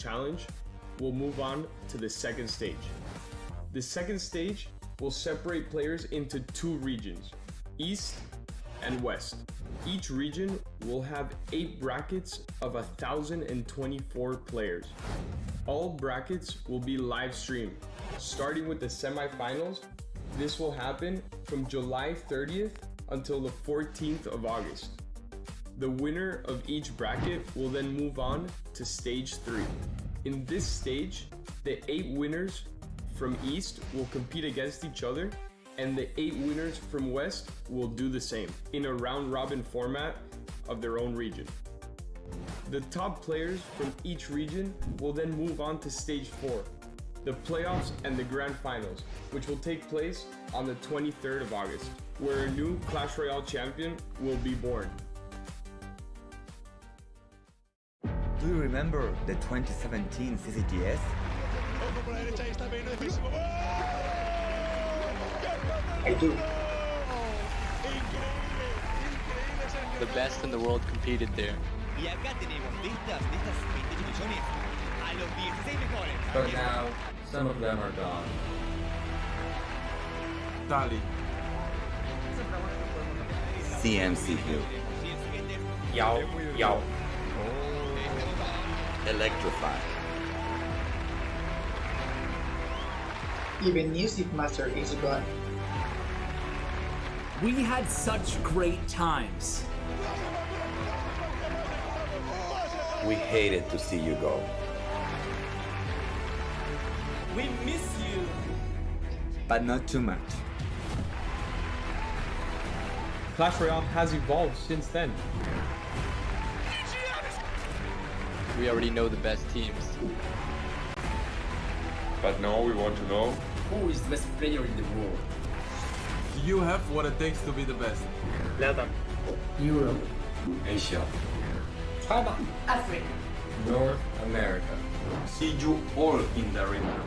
challenge will move on to the second stage. The second stage will separate players into two regions, East and West. Each region will have 8 brackets of 1,024 players. All brackets will be live streamed, starting with the semifinals. This will happen from July 30th until the 14th of August. The winner of each bracket will then move on to stage 3. In this stage, the 8 winners from East will compete against each other, and the 8 winners from West will do the same in a round-robin format of their own region. The top players from each region will then move on to stage 4, the playoffs and the grand finals, which will take place on the 23rd of August, where a new Clash Royale champion will be born. Do you remember the 2017 CCGS? I do. The best in the world competed there. But now, some of them are gone. Dali. CMC Hill. Yao, Yao. Electrify. Even Music Master is gone. We had such great times. We hated to see you go. We miss you. But not too much. Clash Royale has evolved since then. We already know the best teams. But now we want to know Who is the best player in the world? You have what it takes to be the best. Europe, Asia, China, Africa, North America. see you all in the arena.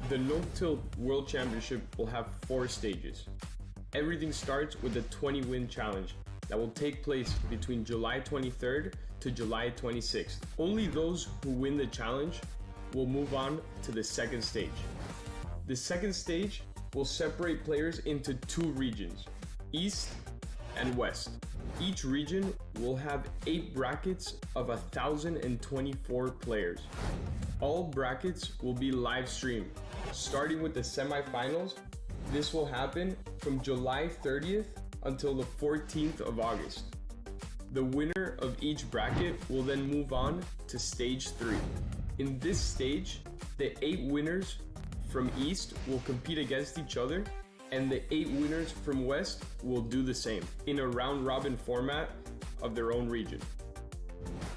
The No-Tilt World Championship will have 4 stages. Everything starts with the 20-win challenge that will take place between July 23rd to July 26th. Only those who win the challenge will move on to the second stage. The second stage will separate players into 2 regions, East and West. Each region will have 8 brackets of 1,024 players. All brackets will be live streamed, starting with the semifinals. This will happen from July 30th until the 14th of August. The winner of each bracket will then move on to stage 3. In this stage, the 8 winners from East will compete against each other, and the 8 winners from West will do the same in a round-robin format of their own region.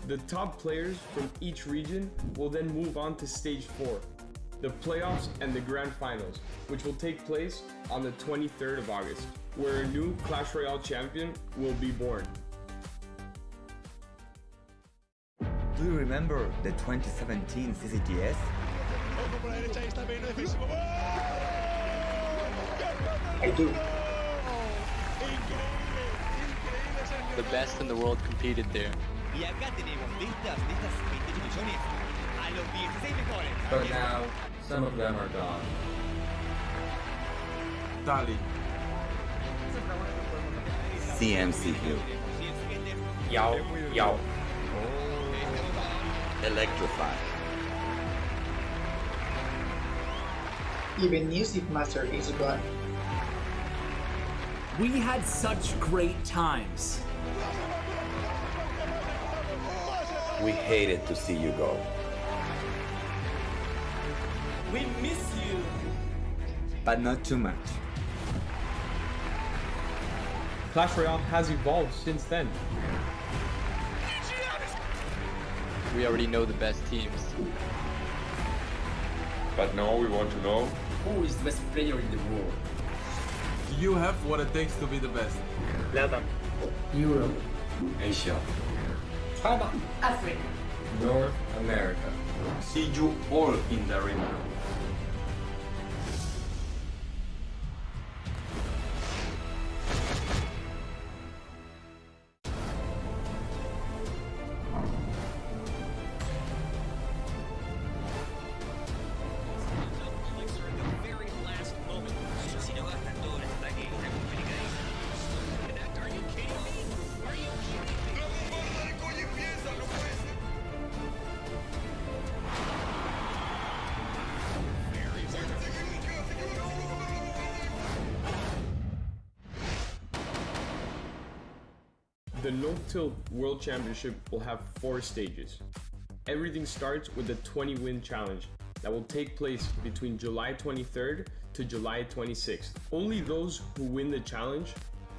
The top players from each region will then move on to stage 4, the playoffs and the grand finals, which will take place on the 23rd of August, where a new Clash Royale champion will be born. Do you remember the 2017 CCGS? I do. The best in the world competed there. But now, some of them are gone. Dali. CMC Hill. Yao, Yao. Electrify. Even Music Master is gone. We had such great times. We hated to see you go. We miss you. But not too much. Clash Royale has evolved since then. We already know the best teams. But now we want to know. Who is the best player in the world? Do you have what it takes to be the best? Europe, Asia. China, Africa. North America. See you all in the arena. The No-Tilt World Championship will have 4 stages. Everything starts with the 20-win challenge that will take place between July 23rd to July 26th. Only those who win the challenge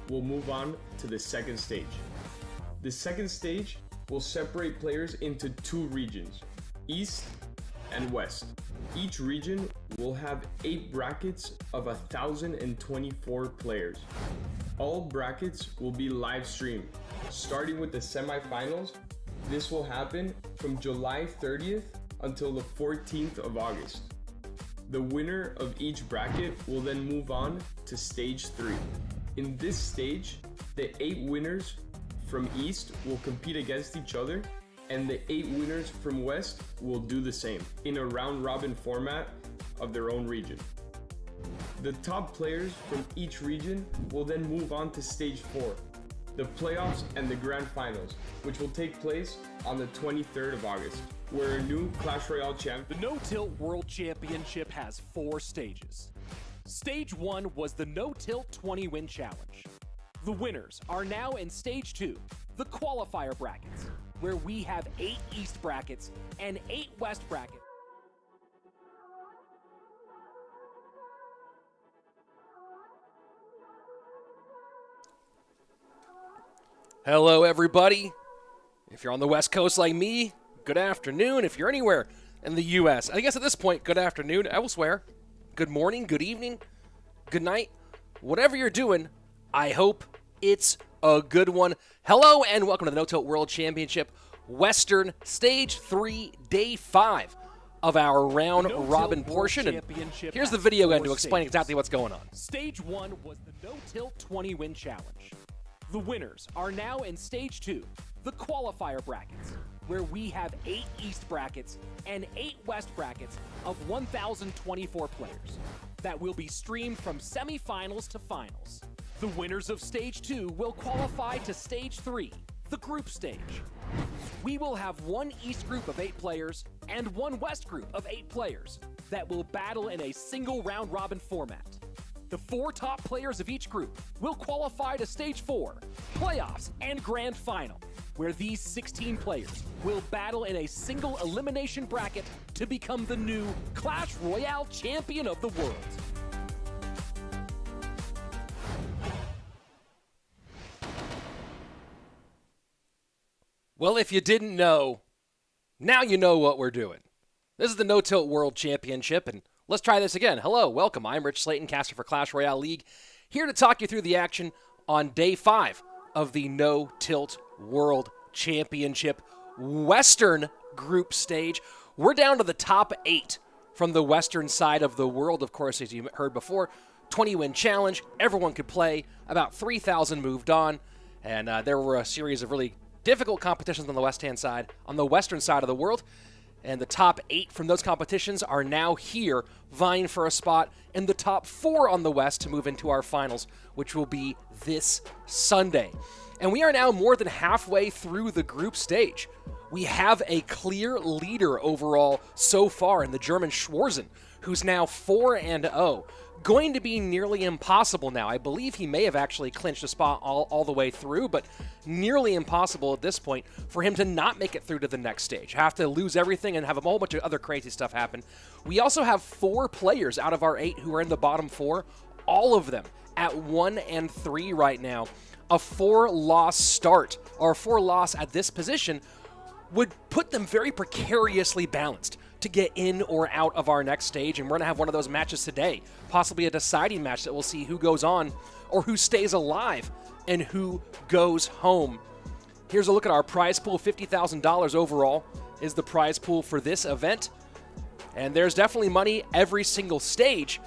will move on to the second stage. The second stage will separate players into 2 regions, East and West. Each region will have 8 brackets of 1,024 players. All brackets will be live streamed. Starting with the semifinals, this will happen from July 30th until the 14th of August. The winner of each bracket will then move on to stage 3. In this stage, the 8 winners from East will compete against each other, and the 8 winners from West will do the same in a round-robin format of their own region. The top players from each region will then move on to stage 4, the playoffs and the grand finals, which will take place on the 23rd of August, where a new Clash Royale champ. The No-Tilt World Championship has 4 stages. Stage 1 was the No-Tilt 20-win challenge. The winners are now in Stage 2, the qualifier brackets, where we have 8 East brackets and 8 West brackets. Hello, everybody. If you're on the West Coast like me, good afternoon. If you're anywhere in the U.S., I guess at this point, good afternoon. Elsewhere, good morning, good evening, good night. Whatever you're doing, I hope it's a good one. Hello, and welcome to the No-Tilt World Championship Western Stage 3, Day 5 of our round-robin portion. And here's the video again to explain exactly what's going on. Stage 1 was the No-Tilt 20-win challenge. The winners are now in Stage 2, the qualifier brackets, where we have 8 East brackets and 8 West brackets of 1,024 players that will be streamed from semifinals to finals. The winners of Stage 2 will qualify to Stage 3, the group stage. We will have 1 East group of 8 players and 1 West group of 8 players that will battle in a single round-robin format. The 4 top players of each group will qualify to Stage 4, playoffs, and grand final, where these 16 players will battle in a single elimination bracket to become the new Clash Royale champion of the world. Well, if you didn't know, now you know what we're doing. This is the No-Tilt World Championship, and let's try this again. Hello, welcome. I'm RichSlaton, caster for Clash Royale League, here to talk you through the action on Day 5 of the No-Tilt World Championship Western Group Stage. We're down to the top 8 from the Western side of the world. Of course, as you heard before, 20-win challenge. Everyone could play. About 3,000 moved on, and there were a series of really difficult competitions on the western side of the world. And the top 8 from those competitions are now here, vying for a spot in the top 4 on the West to move into our finals, which will be this Sunday. And we are now more than halfway through the group stage. We have a clear leader overall so far in the German Schwarzen, who's now 4-0. Going to be nearly impossible now. I believe he may have actually clinched a spot all the way through, but nearly impossible at this point for him to not make it through to the next stage. Have to lose everything and have a whole bunch of other crazy stuff happen. We also have 4 players out of our 8 who are in the bottom 4, all of them at 1 and 3 right now. A 4-loss start, or a 4-loss at this position, would put them very precariously balanced to get in or out of our next stage, and we're going to have one of those matches today, possibly a deciding match that we'll see who goes on or who stays alive and who goes home. Here's a look at our prize pool. $50,000 overall is the prize pool for this event, and there's definitely money every single stage,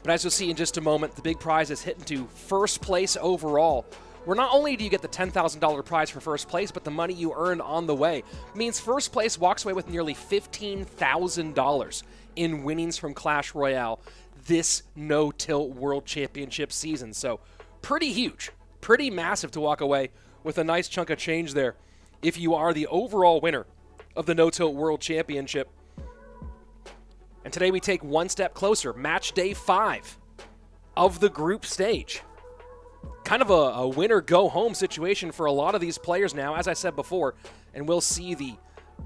but as you'll see in just a moment, the big prize is hitting to first place overall, where not only do you get the $10,000 prize for first place, but the money you earned on the way means first place walks away with nearly $15,000 in winnings from Clash Royale this No-Tilt World Championship season. So pretty huge, pretty massive to walk away with a nice chunk of change there if you are the overall winner of the No-Tilt World Championship. And today we take one step closer, match day 5 of the group stage. Kind of a winner-go-home situation for a lot of these players now, as I said before, and we'll see the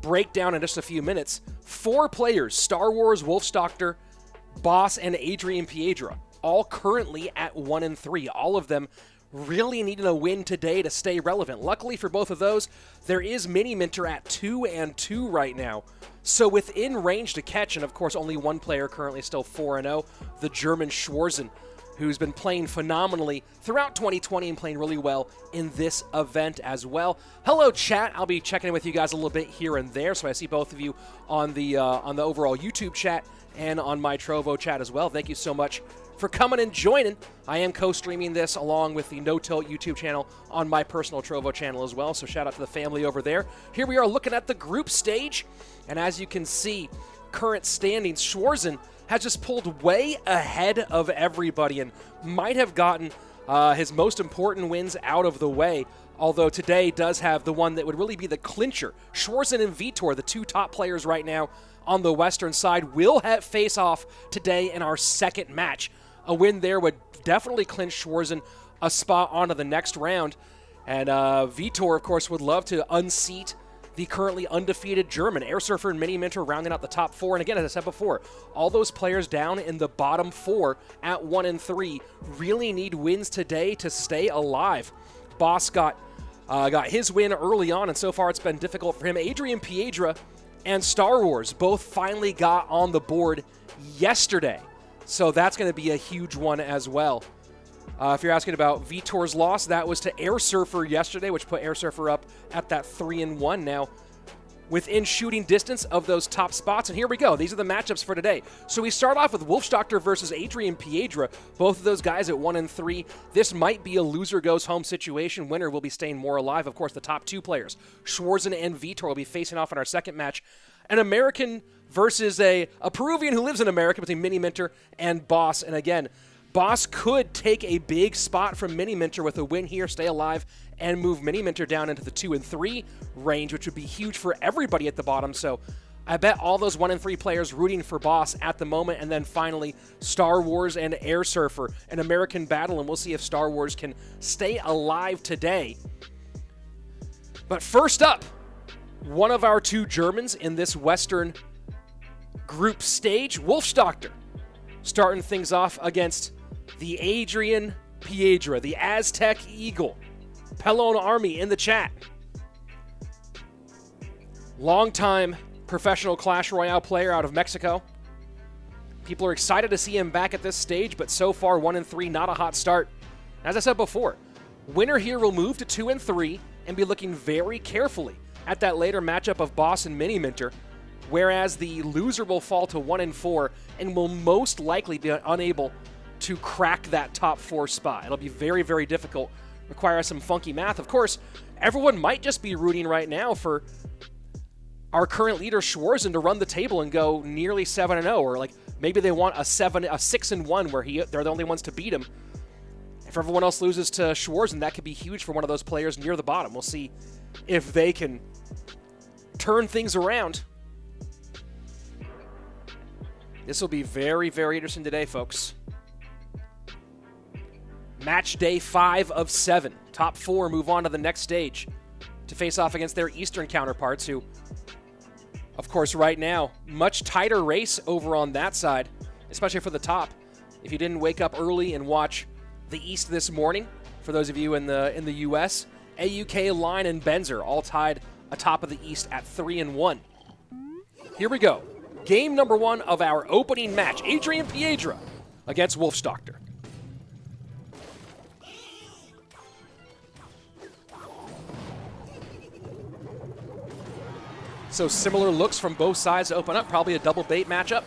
breakdown in just a few minutes. 4 players, StarWars, Wolfstochter, Boss, and Adrian Piedra, all currently at 1-3. All of them really needing a win today to stay relevant. Luckily for both of those, there is Miniminter at 2-2 right now, so within range to catch, and of course only one player currently still 4-0, the German Schwarzen, who's been playing phenomenally throughout 2020 and playing really well in this event as well. Hello, chat. I'll be checking in with you guys a little bit here and there, so I see both of you on the overall YouTube chat and on my Trovo chat as well. Thank you so much for coming and joining. I am co-streaming this along with the No Tilt YouTube channel on my personal Trovo channel as well, so shout out to the family over there. Here we are looking at the group stage, and as you can see, current standings, Schwarzen has just pulled way ahead of everybody and might have gotten his most important wins out of the way, although today does have the one that would really be the clincher. Schwarzen and Vitor, the 2 top players right now on the western side, will face off today in our second match. A win there would definitely clinch Schwarzen a spot onto the next round, and Vitor, of course, would love to unseat the currently undefeated German. Airsurfer and Miniminter rounding out the top 4. And again, as I said before, all those players down in the bottom 4 at 1-3 really need wins today to stay alive. Boss got his win early on, and so far it's been difficult for him. Adrian Piedra and StarWars both finally got on the board yesterday, so that's going to be a huge one as well. If you're asking about Vitor's loss, that was to airsurfer yesterday, which put airsurfer up at that 3-1 now, within shooting distance of those top spots. And here we go. These are the matchups for today. So we start off with Wolfstochter versus Adrian Piedra. Both of those guys at 1-3. This might be a loser goes home situation. Winner will be staying more alive. Of course, the top 2 players, Schwarzen and Vitor, will be facing off in our second match. An American versus a Peruvian who lives in America, between Miniminter and Boss. And again, Boss could take a big spot from Miniminter with a win here, stay alive, and move Miniminter down into the 2-3 range, which would be huge for everybody at the bottom. So I bet all those 1-3 players rooting for Boss at the moment. And then finally, StarWars and airsurfer, an American battle, and we'll see if StarWars can stay alive today. But first up, one of our 2 Germans in this Western group stage, Wolfstochter, starting things off against the Adrian Piedra, the Aztec Eagle. Pelon Army in the chat. Longtime professional Clash Royale player out of Mexico. People are excited to see him back at this stage, but so far 1-3, not a hot start. As I said before, winner here will move to 2-3 and be looking very carefully at that later matchup of Boss and Miniminter, whereas the loser will fall to 1-4 and will most likely be unable to crack that top 4 spot. It'll be very, very difficult, require some funky math. Of course, everyone might just be rooting right now for our current leader Schwarzen to run the table and go nearly 7-0, or like maybe they want a 6-1 where they're the only ones to beat him. If everyone else loses to Schwarzen, that could be huge for one of those players near the bottom. We'll see if they can turn things around. This will be very, very interesting today, folks. Match day 5 of 7. Top 4 move on to the next stage to face off against their Eastern counterparts, who, of course, right now, much tighter race over on that side, especially for the top. If you didn't wake up early and watch the East this morning, for those of you in the U.S. AUK, Line, and Benzer all tied atop of the East at 3-1. Here we go. Game number 1 of our opening match. Adrian Piedra against Wolfstochter. So similar looks from both sides to open up. Probably a double bait matchup.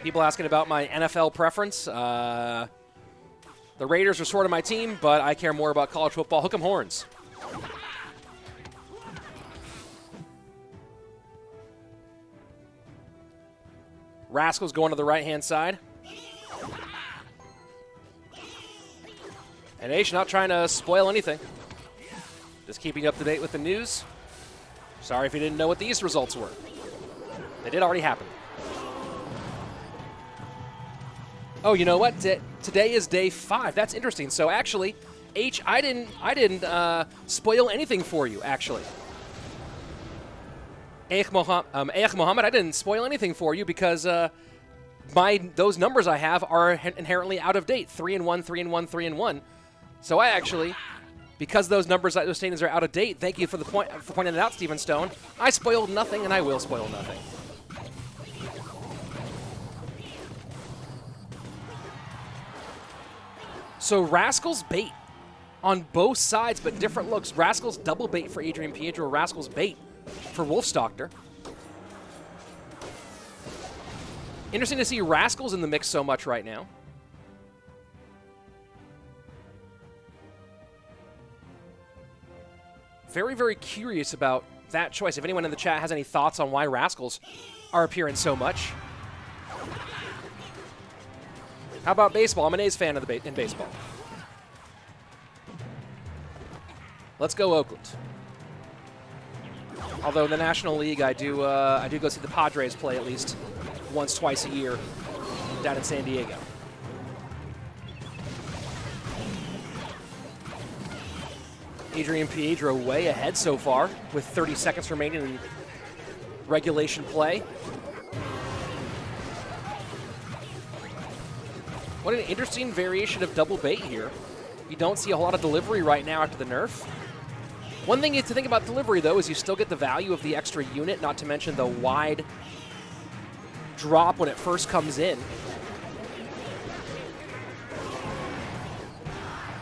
People asking about my NFL preference. The Raiders are sort of my team, but I care more about college football. Hook 'em horns. Rascals going to the right-hand side. And H not trying to spoil anything. Just keeping up to date with the news. Sorry if you didn't know what these results were. They did already happen. Oh, you know what? Today is day 5. That's interesting. So actually, H, I didn't spoil anything for you. Actually, Mohammed, I didn't spoil anything for you because those numbers I have are inherently out of date. 3-1, 3-1, 3-1. So I actually, because those standings are out of date. Thank you for pointing it out, Stephen Stone. I spoiled nothing, and I will spoil nothing. So Rascals bait on both sides, but different looks. Rascals double bait for Adrian Piedra. Rascals bait for Wolfstochter. Interesting to see Rascals in the mix so much right now. Very, very curious about that choice. If anyone in the chat has any thoughts on why Rascals are appearing so much. How about baseball? I'm an A's fan of in baseball. Let's go Oakland. Although in the National League, I do go see the Padres play at least once, twice a year down in San Diego. Adrian Piedra way ahead so far with 30 seconds remaining in regulation play. What an interesting variation of double bait here. You don't see a whole lot of delivery right now after the nerf. One thing to think about delivery, though, is you still get the value of the extra unit, not to mention the wide drop when it first comes in.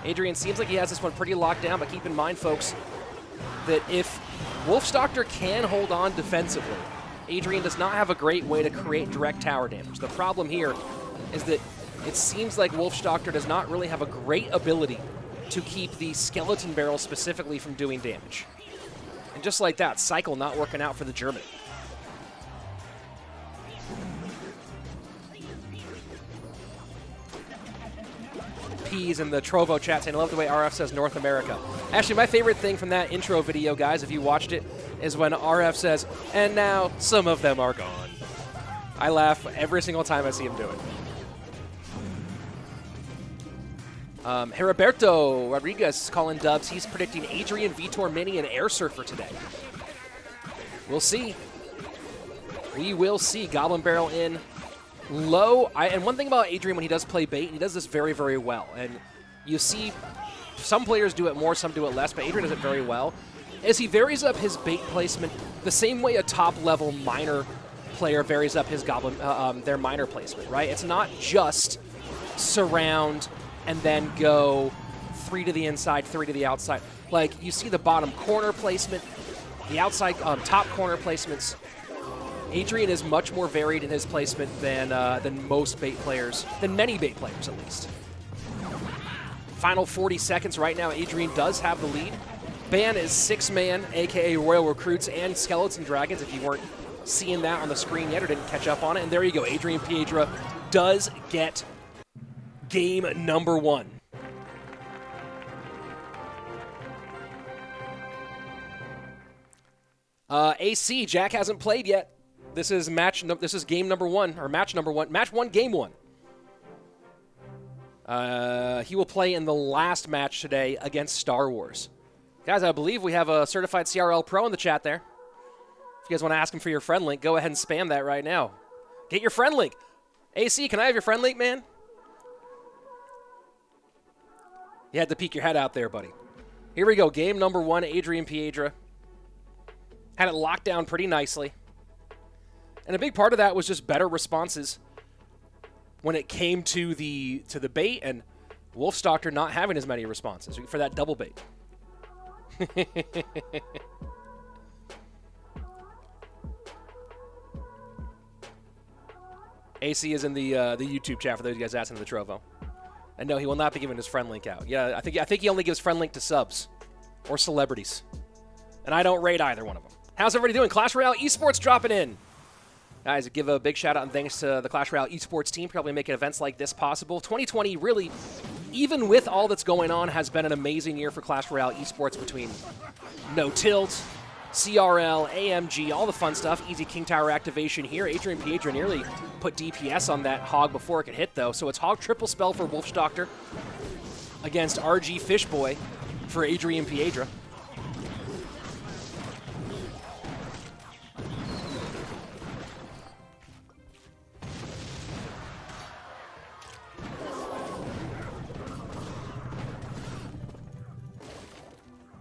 Adrian seems like he has this one pretty locked down, but keep in mind, folks, that if Wolfstochter can hold on defensively, Adrian does not have a great way to create direct tower damage. The problem here is that it seems like Wolfstochter does not really have a great ability to keep the skeleton barrel specifically from doing damage. And just like that, cycle not working out for the German. P's in the Trovo chat saying, I love the way RF says North America. Actually, my favorite thing from that intro video, guys, if you watched it, is when RF says, and now some of them are gone. I laugh every single time I see him do it. Heriberto Rodriguez calling dubs. He's predicting Adrian, Vitor, Mini, and airsurfer today. We'll see. We will see. Goblin Barrel in low. And one thing about Adrian when he does play bait, he does this very, very well. And you see some players do it more, some do it less, but Adrian does it very well. As he varies up his bait placement the same way a top-level minor player varies up his their minor placement, right? It's not just surround and then go 3 to the inside, 3 to the outside. Like, you see the bottom corner placement, the outside top corner placements. Adrian is much more varied in his placement than most bait players, than many bait players at least. Final 40 seconds right now. Adrian does have the lead. Ban is 6-man, aka Royal Recruits and Skeleton Dragons, if you weren't seeing that on the screen yet or didn't catch up on it. And there you go. Adrian Piedra does get game number 1. AC, Jack hasn't played yet. This is game number 1, or match number 1. Match 1, game 1. He will play in the last match today against StarWars. Guys, I believe we have a certified CRL Pro in the chat there. If you guys want to ask him for your friend link, go ahead and spam that right now. Get your friend link. AC, can I have your friend link, man? You had to peek your head out there, buddy. Here we go. Game number 1, Adrian Piedra. Had it locked down pretty nicely. And a big part of that was just better responses when it came to the bait, and Wolfstochter not having as many responses for that double bait. AC is in the YouTube chat for those of you guys asking the Trovo. And no, he will not be giving his friend link out. Yeah, I think he only gives friend link to subs or celebrities. And I don't rate either one of them. How's everybody doing? Clash Royale Esports dropping in. Guys, give a big shout out and thanks to the Clash Royale Esports team for probably making events like this possible. 2020 really, even with all that's going on, has been an amazing year for Clash Royale Esports between No Tilt, CRL, AMG, all the fun stuff. Easy King Tower activation here. Adrian Piedra nearly put DPS on that Hog before it could hit, though. So it's Hog triple spell for Wolfstochter against RG Fishboy for Adrian Piedra.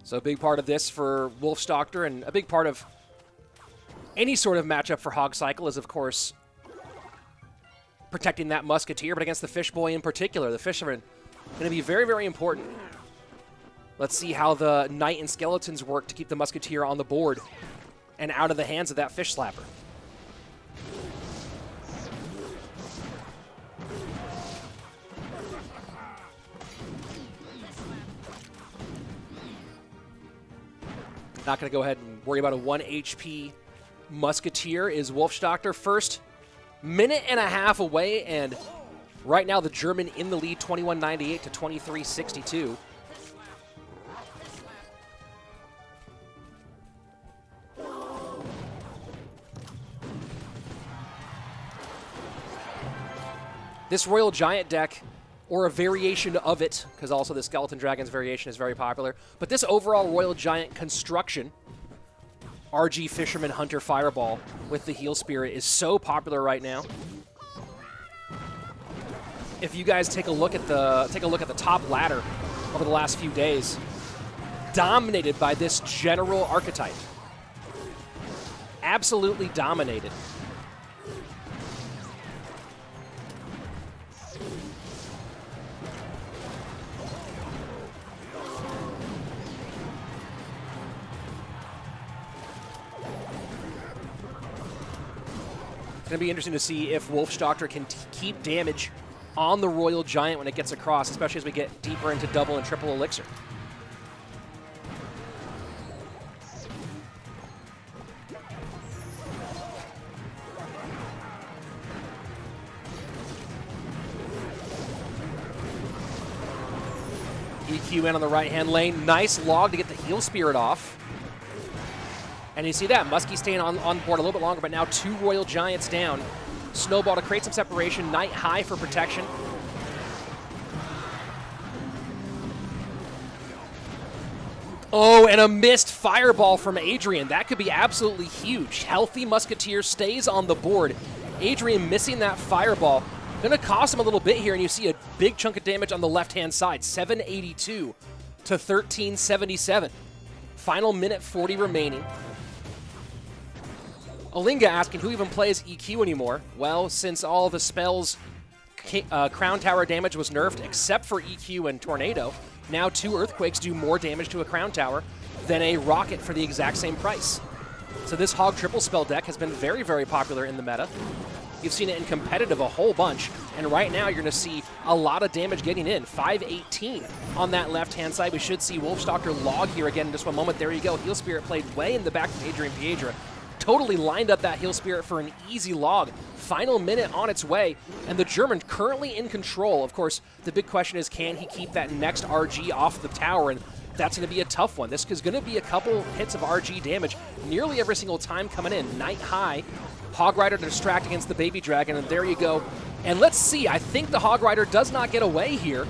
So a big part of this for Wolfstochter, and a big part of any sort of matchup for Hog Cycle is, of course, protecting that Musketeer, but against the Fishboy in particular. The Fisherman going to be very, very important. Let's see how the Knight and Skeletons work to keep the Musketeer on the board and out of the hands of that Fish Slapper. Not going to go ahead and worry about a 1 HP Musketeer is Wolfstochter. First minute and a half away, and right now the German in the lead, 21.98 to 23.62. This Royal Giant deck, or a variation of it, because also the Skeleton Dragons variation is very popular, but this overall Royal Giant construction, RG Fisherman Hunter Fireball with the Heal Spirit, is so popular right now. If you guys take a look at the top ladder over the last few days, dominated by this general archetype. Absolutely dominated. It's going to be interesting to see if Wolfstochter can keep damage on the Royal Giant when it gets across, especially as we get deeper into double and triple elixir. EQ in on the right-hand lane. Nice log to get the Heal Spirit off. And you see that, Muskie staying on board a little bit longer, but now 2 Royal Giants down. Snowball to create some separation, Knight high for protection. Oh, and a missed Fireball from Adrian. That could be absolutely huge. Healthy Musketeer stays on the board. Adrian missing that Fireball. Gonna cost him a little bit here, and you see a big chunk of damage on the left-hand side. 782 to 1377. Final minute 40 remaining. Olinga asking who even plays EQ anymore. Well, since all the spells Crown Tower damage was nerfed, except for EQ and Tornado, now 2 Earthquakes do more damage to a Crown Tower than a Rocket for the exact same price. So this Hog triple spell deck has been very, very popular in the meta. You've seen it in competitive a whole bunch, and right now you're going to see a lot of damage getting in. 518 on that left-hand side. We should see Wolfstochter log here again in just one moment. There you go. Heal Spirit played way in the back of Adrian Piedra. Totally lined up that Heal Spirit for an easy log. Final minute on its way, and the German currently in control. Of course, the big question is, can he keep that next RG off the tower? And that's going to be a tough one. This is going to be a couple hits of RG damage nearly every single time coming in. Knight high. Hog Rider to distract against the Baby Dragon, and there you go. And let's see, I think the Hog Rider does not get away here.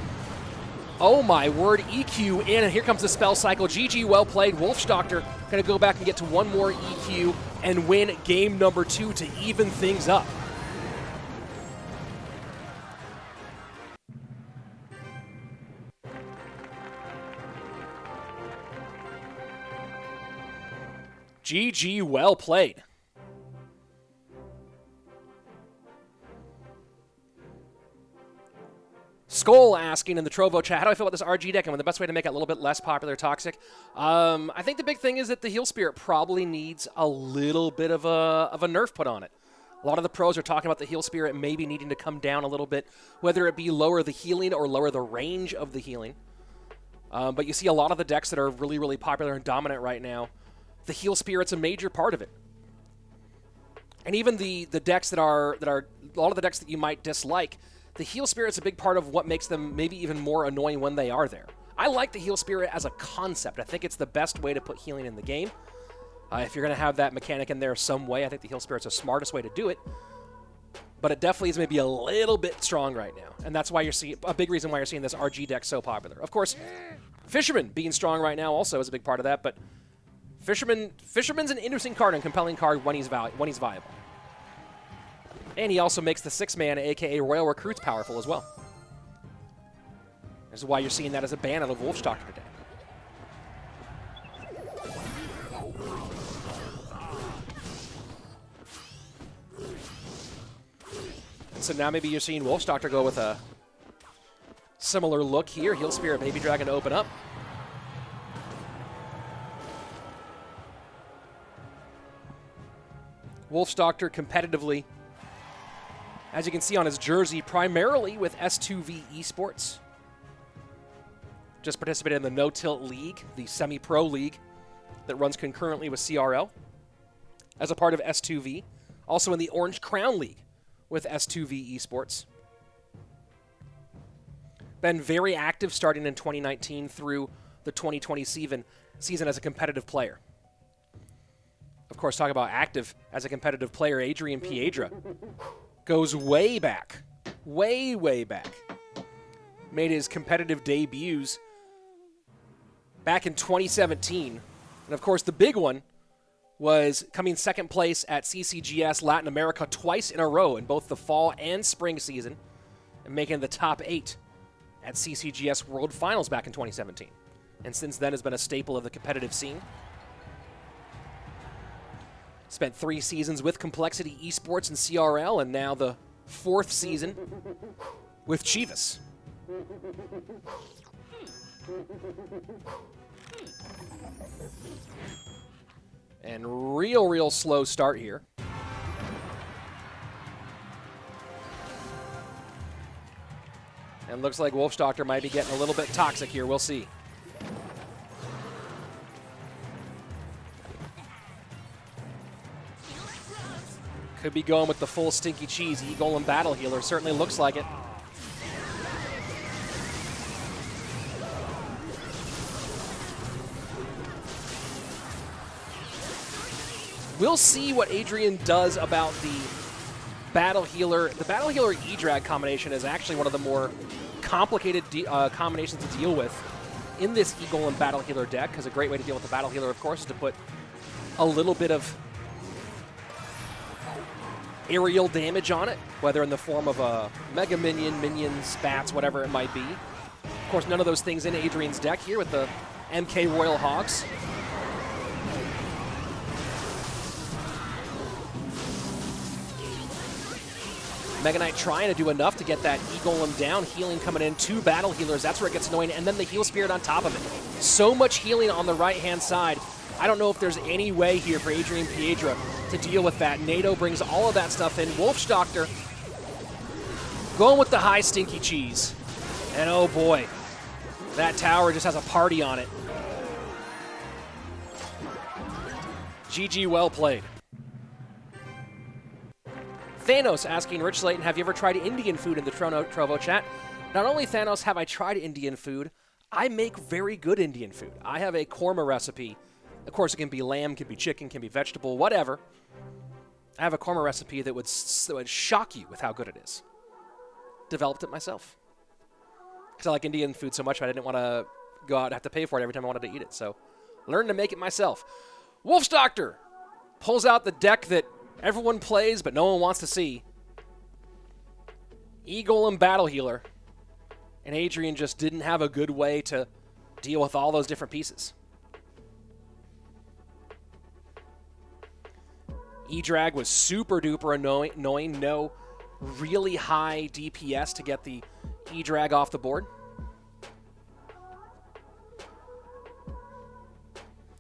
Oh my word, EQ in, and here comes the spell cycle. GG, well played. Wolfstochter going to go back and get to one more EQ and win game number 2 to even things up. GG, well played. Skull asking in the Trovo chat, how do I feel about this RG deck and the best way to make it a little bit less popular, toxic? I think the big thing is that the Heal Spirit probably needs a little bit of a nerf put on it. A lot of the pros are talking about the Heal Spirit maybe needing to come down a little bit, whether it be lower the healing or lower the range of the healing. But you see a lot of the decks that are really, really popular and dominant right now, the Heal Spirit's a major part of it. And even the decks that are a lot of the decks that you might dislike, the Heal Spirit's a big part of what makes them maybe even more annoying when they are there. I like the Heal Spirit as a concept. I think it's the best way to put healing in the game. If you're going to have that mechanic in there some way, I think the Heal Spirit's the smartest way to do it. But it definitely is maybe a little bit strong right now. And that's why you're seeing a big reason why you're seeing this RG deck so popular. Of course, Fisherman being strong right now also is a big part of that, but Fisherman's an interesting card and compelling card when he's viable. And he also makes the 6-man, aka Royal Recruits, powerful as well. This is why you're seeing that as a ban out of Wolfstochter today. And so now maybe you're seeing Wolfstochter go with a similar look here. Heal Spirit, Baby Dragon to open up. Wolfstochter competitively, as you can see on his jersey, primarily with S2V Esports. Just participated in the No Tilt League, the semi-pro league that runs concurrently with CRL as a part of S2V. Also in the Orange Crown League with S2V Esports. Been very active starting in 2019 through the 2020 season as a competitive player. Of course, talk about active as a competitive player, Adrian Piedra goes way back. Way, way back. Made his competitive debuts back in 2017. And of course, the big one was coming second place at CCGS Latin America twice in a row in both the fall and spring season, and making the top 8 at CCGS World Finals back in 2017. And since then has been a staple of the competitive scene. Spent 3 seasons with Complexity Esports and CRL, and now the 4th season with Chivas. And real slow start here. And looks like Wolfstochter might be getting a little bit toxic here. We'll see. Could be going with the full stinky cheese. E-Golem Battle Healer certainly looks like it. We'll see what Adrian does about the Battle Healer. The Battle Healer E-Drag combination is actually one of the more complicated combinations to deal with in this E-Golem Battle Healer deck, because a great way to deal with the Battle Healer, of course, is to put a little bit of aerial damage on it, whether in the form of a Mega Minion, Minions, Spats, whatever it might be. Of course, none of those things in Adrian's deck here with the MK Royal Hogs. Mega Knight trying to do enough to get that E-Golem down. Healing coming in, 2 Battle Healers. That's where it gets annoying. And then the Heal Spirit on top of it. So much healing on the right-hand side. I don't know if there's any way here for Adrian Piedra to deal with that. NATO brings all of that stuff in. Wolfstochter going with the high stinky cheese. And oh boy, that tower just has a party on it. GG, well played. Thanos asking RichSlaton, have you ever tried Indian food in the Trovo chat? Not only, Thanos, have I tried Indian food, I make very good Indian food. I have a korma recipe. Of course, it can be lamb, can be chicken, can be vegetable, whatever. I have a korma recipe that would shock you with how good it is. Developed it myself. Because I like Indian food so much, I didn't want to go out and have to pay for it every time I wanted to eat it. So, learned to make it myself. Wolfstochter pulls out the deck that everyone plays, but no one wants to see. E-Golem Battle Healer. And Adrian just didn't have a good way to deal with all those different pieces. E-Drag was super duper annoying. No really high DPS to get the E-Drag off the board.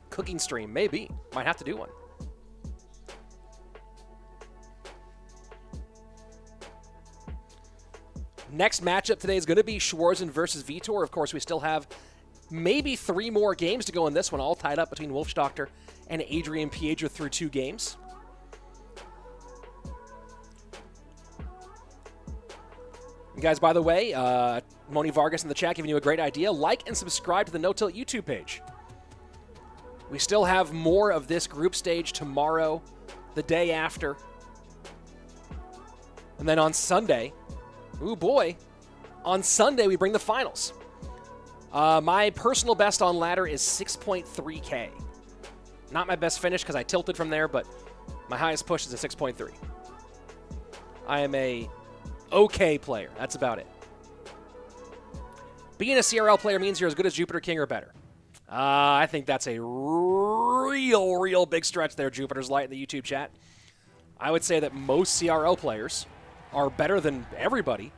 Cooking stream, maybe. Might have to do one. Next matchup today is going to be Schwarzen versus Vitor. Of course, we still have maybe 3 more games to go in this one, all tied up between Wolfstochter and Adrian Piedra through 2 games. And guys, by the way, Moni Vargas in the chat giving you a great idea. Like and subscribe to the No Tilt YouTube page. We still have more of this group stage tomorrow, the day after. And then on Sunday, ooh boy, on Sunday we bring the finals. My personal best on ladder is 6.3K. Not my best finish because I tilted from there, but my highest push is a 6.3. I am a okay player. That's about it. Being a CRL player means you're as good as Jupiter King or better. I think that's a real big stretch there, Jupiter's Light in the YouTube chat. I would say that most CRL players are better than everybody,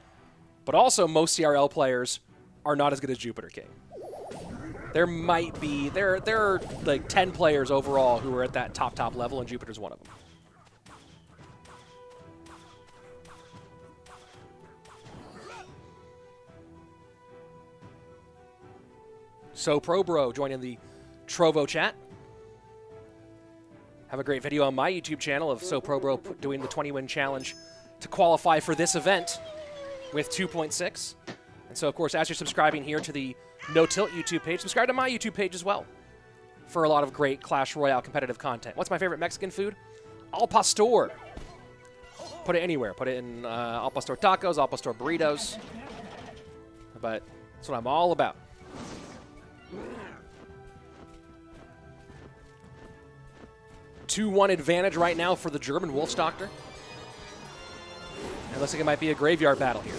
but also most CRL players are not as good as Jupiter King. There might be, there are like 10 players overall who are at that top level, and Jupiter's one of them. So Pro Bro joining the Trovo chat. Have a great video on my YouTube channel of So Pro Bro doing the 20-win challenge to qualify for this event with 2.6. And so, of course, as you're subscribing here to the No Tilt YouTube page, subscribe to my YouTube page as well for a lot of great Clash Royale competitive content. What's my favorite Mexican food? Al pastor. Put it anywhere. Put it in al pastor tacos, al pastor burritos. But that's what I'm all about. Two-1 advantage right now for the German Wolfstochter. It looks like it might be a graveyard battle here.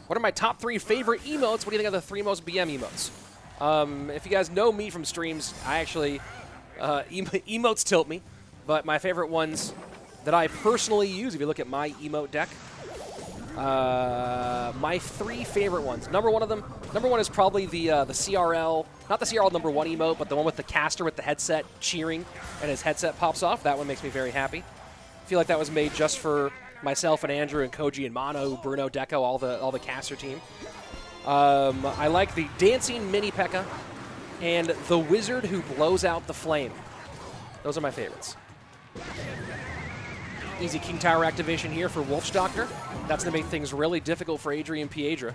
What are my top 3 favorite emotes? What do you think are the 3 most BM emotes? If you guys know me from streams, I actually, emotes tilt me. But my favorite ones that I personally use, if you look at my emote deck, my 3 favorite ones. Number one is probably the CRL, not the CRL number 1 emote, but the one with the caster with the headset cheering and his headset pops off. That one makes me very happy. I feel like that was made just for myself and Andrew and Koji and Mono, Bruno, Deco, all the caster team. I like the dancing mini P.E.K.K.A. and the wizard who blows out the flame. Those are my favorites. Easy King Tower activation here for Wolfstochter. That's going to make things really difficult for Adrian Piedra.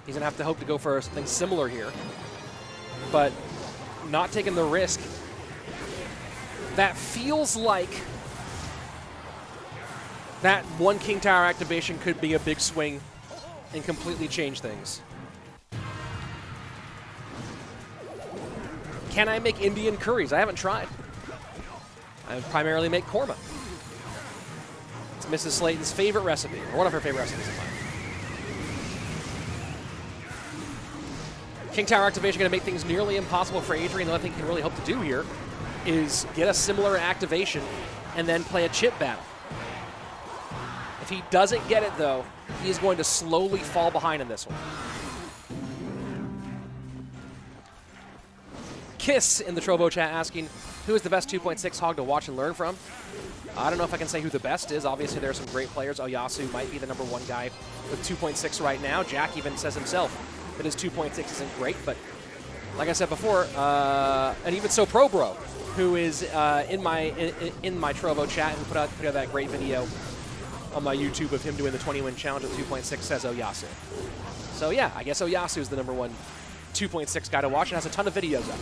He's going to have to hope to go for something similar here. But not taking the risk. That feels like that one King Tower activation could be a big swing and completely change things. Can I make Indian curries? I haven't tried. I primarily make korma. It's Mrs. Slayton's favorite recipe, or one of her favorite recipes in mine. King Tower activation going to make things nearly impossible for Adrian. The only thing he can really hope to do here is get a similar activation and then play a chip battle. If he doesn't get it, though, he is going to slowly fall behind in this one. Kiss in the Trovo chat asking, who is the best 2.6 hog to watch and learn from? I don't know if I can say who the best is. Obviously, there are some great players. Oyasu might be the number 1 guy with 2.6 right now. Jack even says himself that his 2.6 isn't great, but like I said before, and even so Pro Bro, who is in my Trovo chat, who put out that great video on my YouTube of him doing the 20-win challenge with 2.6, says Oyasu. So yeah, I guess Oyasu is the number 1 2.6 guy to watch and has a ton of videos up.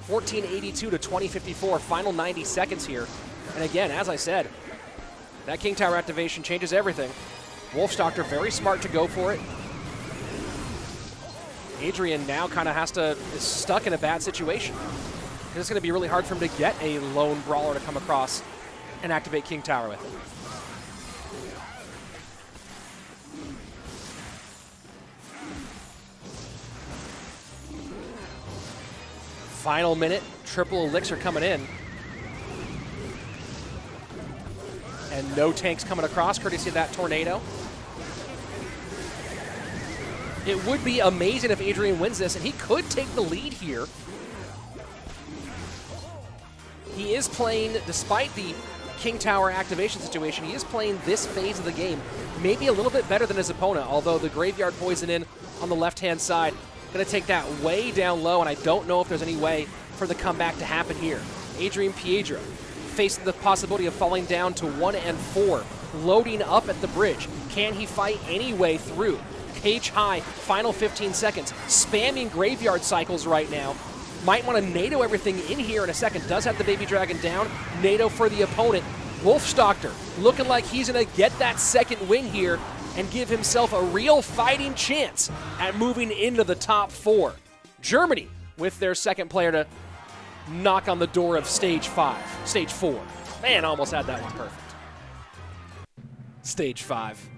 1482 to 2054, final 90 seconds here. And again, as I said, that King Tower activation changes everything. Wolfstochter very smart to go for it. Adrian now kind of is stuck in a bad situation. It's going to be really hard for him to get a lone brawler to come across and activate King Tower with him. Final minute, triple elixir coming in. And no tanks coming across, courtesy of that tornado. It would be amazing if Adrian wins this, and he could take the lead here. He is playing, despite the King Tower activation situation, he is playing this phase of the game maybe a little bit better than his opponent, although the Graveyard Poison in on the left-hand side going to take that way down low, and I don't know if there's any way for the comeback to happen here. Adrian Piedra facing the possibility of falling down to 1 and 4, loading up at the bridge. Can he fight any way through? Cage high, final 15 seconds, spamming graveyard cycles right now. Might want to NATO everything in here in a second. Does have the Baby Dragon down. NATO for the opponent. Wolfstochter looking like he's going to get that second win here and give himself a real fighting chance at moving into the top 4. Germany with their second player to knock on the door of stage 4. Man, almost had that one perfect. Stage 5.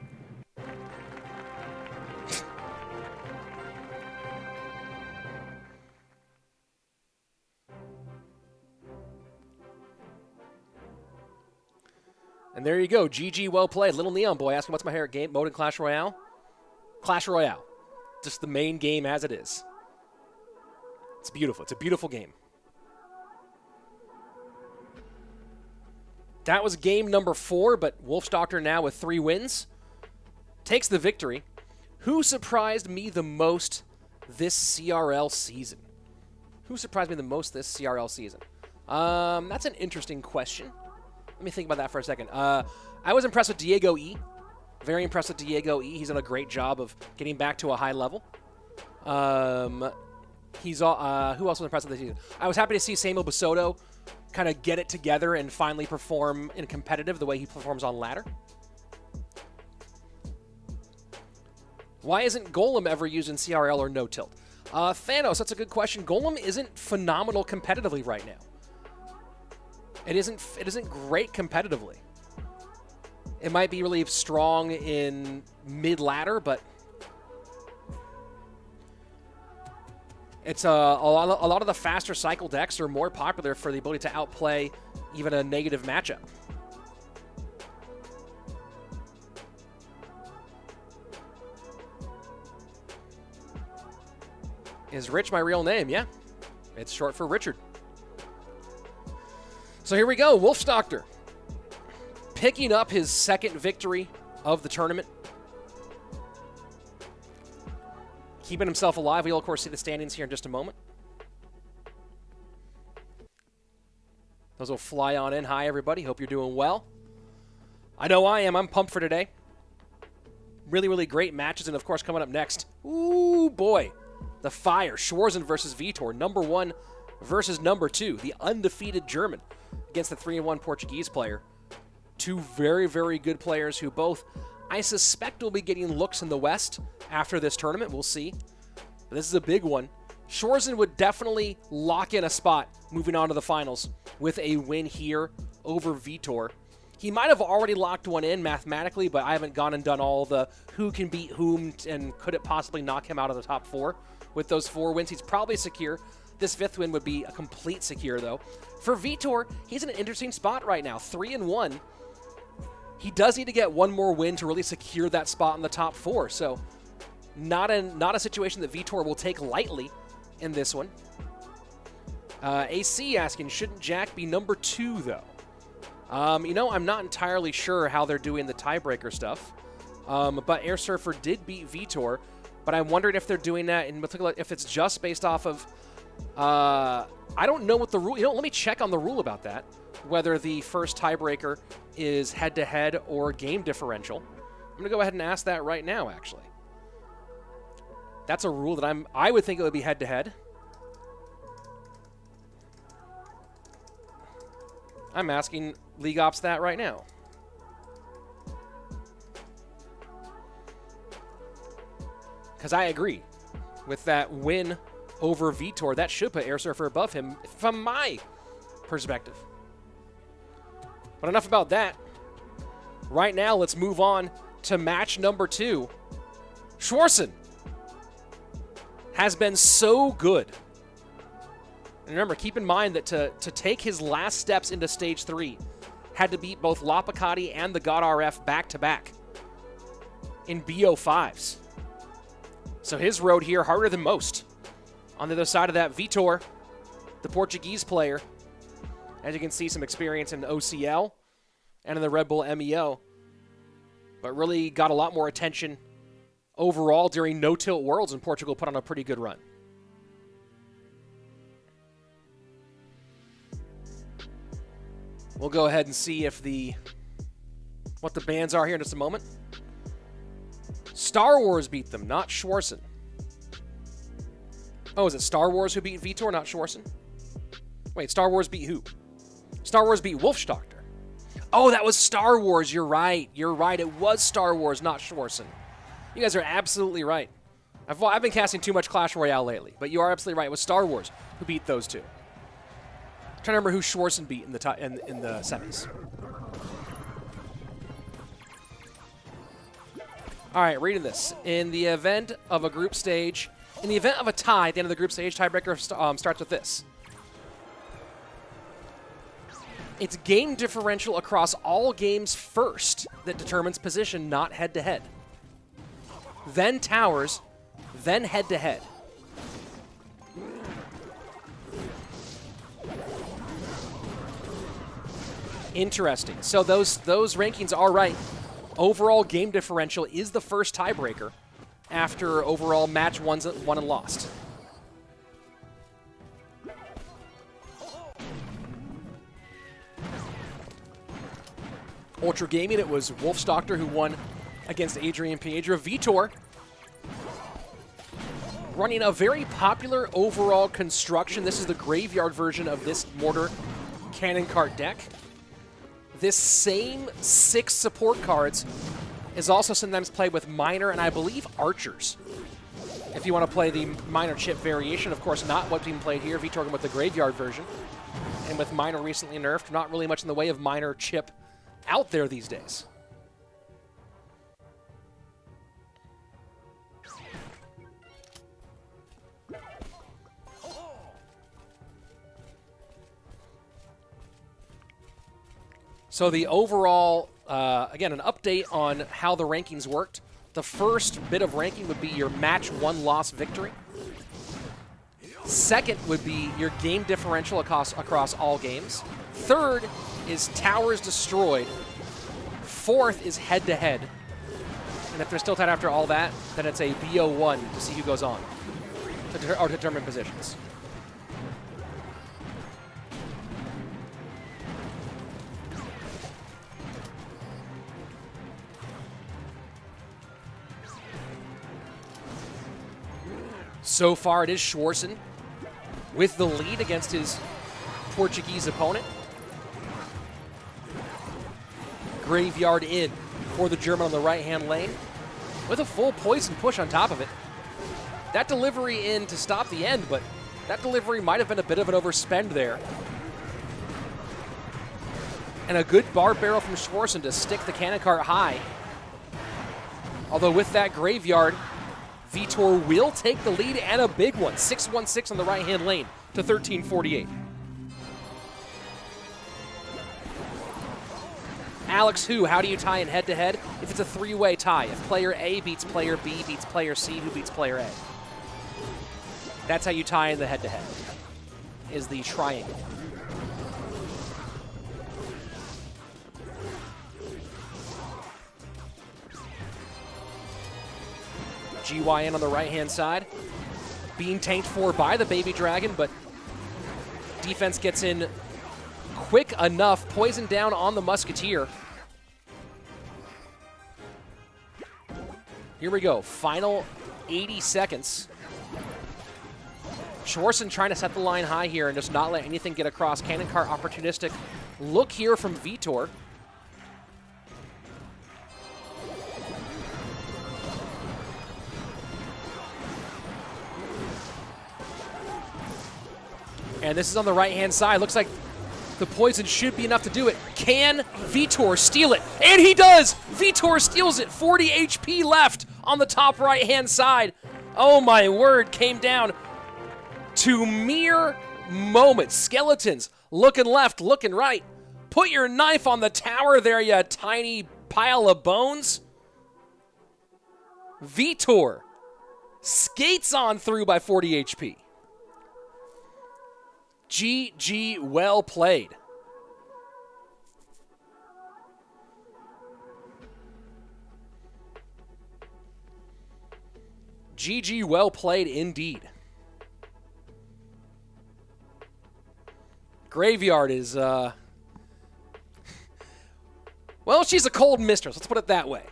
And there you go. GG, well played. Little Neon Boy asking what's my favorite game mode in Clash Royale? Clash Royale. Just the main game as it is. It's beautiful. It's a beautiful game. That was game number 4, but Wolfstochter now with 3 wins takes the victory. Who surprised me the most this CRL season? Who surprised me the most this CRL season? That's an interesting question. Let me think about that for a second. I was impressed with Diego E. Very impressed with Diego E. He's done a great job of getting back to a high level. Who else was impressed with this season? I was happy to see Samuel Basoto kind of get it together and finally perform in competitive the way he performs on ladder. Why isn't Golem ever used in CRL or no tilt? Thanos, that's a good question. Golem isn't phenomenal competitively right now. It isn't great competitively. It might be really strong in mid-ladder, but it's a lot of the faster cycle decks are more popular for the ability to outplay even a negative matchup. Is Rich my real name? Yeah. It's short for Richard. So here we go, Wolfstochter picking up his second victory of the tournament. Keeping himself alive. We'll, of course, see the standings here in just a moment. Those will fly on in. Hi, everybody. Hope you're doing well. I know I am. I'm pumped for today. Really, really great matches. And, of course, coming up next, ooh, boy, the fire. Schwarzen versus Vitor. Number 1 versus number 2. The undefeated German against the 3-1 Portuguese player. 2 very, very good players who both, I suspect, will be getting looks in the West after this tournament. We'll see. But this is a big one. Schwarzen would definitely lock in a spot moving on to the finals with a win here over Vitor. He might have already locked one in mathematically, but I haven't gone and done all the who can beat whom and could it possibly knock him out of the top 4. With those 4 wins, he's probably secure. This 5th win would be a complete secure, though. For Vitor, he's in an interesting spot right now. 3-1. He does need to get one more win to really secure that spot in the top 4. So not a situation that Vitor will take lightly in this one. AC asking, shouldn't Jack be number 2, though? I'm not entirely sure how they're doing the tiebreaker stuff. But airsurfer did beat Vitor. But I'm wondering if they're doing that in particular, if it's just based off of... I don't know what the rule... let me check on the rule about that. Whether the first tiebreaker is head-to-head or game differential. I'm going to go ahead and ask that right now, actually. That's a rule that I would think it would be head-to-head. I'm asking League Ops that right now. Because I agree with that win over Vitor. That should put airsurfer above him from my perspective. But enough about that. Right now, let's move on to match number 2. Schwarzen has been so good And remember, keep in mind that to take his last steps into Stage 3, had to beat both Lopacati and the God RF back-to-back in BO5s. So his road here harder than most. On the other side of that, Vitor, the Portuguese player, as you can see, some experience in OCL and in the Red Bull MEO, but really got a lot more attention overall during No Tilt Worlds, and Portugal put on a pretty good run. We'll go ahead and see if what the bans are here in just a moment. StarWars beat them, not Schwarzen. Oh, is it StarWars who beat Vitor, not Schwarzen? Wait, StarWars beat who? StarWars beat Wolfstochter. Oh, that was StarWars. You're right. You're right. It was StarWars, not Schwarzen. You guys are absolutely right. I've been casting too much Clash Royale lately, but you are absolutely right. It was StarWars who beat those two. I'm trying to remember who Schwarzen beat in the semis. All right, reading this. In the event of a group stage, in the event of a tie at the end of the group stage, tiebreaker starts with this. It's game differential across all games first that determines position, not head-to-head. Then towers, then head-to-head. Interesting. So those rankings are right. Overall game differential is the first tiebreaker after overall match won and lost. Ultra Gaming, it was Wolfstochter who won against Adrian Piedra. Vitor running a very popular overall construction. This is the graveyard version of this mortar cannon cart deck. This same 6 support cards is also sometimes played with minor and I believe archers. If you want to play the minor chip variation, of course not what's being played here. Vitor with the graveyard version. And with minor recently nerfed, not really much in the way of minor chip out there these days. So the overall, again, an update on how the rankings worked. The first bit of ranking would be your match won-loss victory. Second would be your game differential across all games. Third is towers destroyed. Fourth is head-to-head. And if they're still tied after all that, then it's a BO1 to see who goes on or determine positions. So far, it is Schwarzen with the lead against his Portuguese opponent. Graveyard in for the German on the right-hand lane with a full poison push on top of it. That delivery in to stop the end, but that delivery might have been a bit of an overspend there. And a good bar barrel from Schwarzen to stick the cannon cart high. Although with that graveyard, Vitor will take the lead and a big one. 6-1-6 on the right-hand lane to 13-48. Alex, how do you tie in head-to-head? If it's a 3-way tie, if player A beats player B beats player C, who beats player A? That's how you tie in the head-to-head, is the triangle. GYN on the right-hand side. Being tanked for by the Baby Dragon, but defense gets in quick enough. Poison down on the Musketeer. Here we go. Final 80 seconds. Schwarzen trying to set the line high here and just not let anything get across. Cannon cart opportunistic look here from Vitor. And this is on the right-hand side. Looks like the poison should be enough to do it. Can Vitor steal it? And he does! Vitor steals it. 40 HP left on the top right-hand side. Oh my word, came down to mere moment. Skeletons looking left, looking right. Put your knife on the tower there, you tiny pile of bones. Vitor skates on through by 40 HP. GG, well played. GG, well played indeed. Graveyard is, well, she's a cold mistress. Let's put it that way.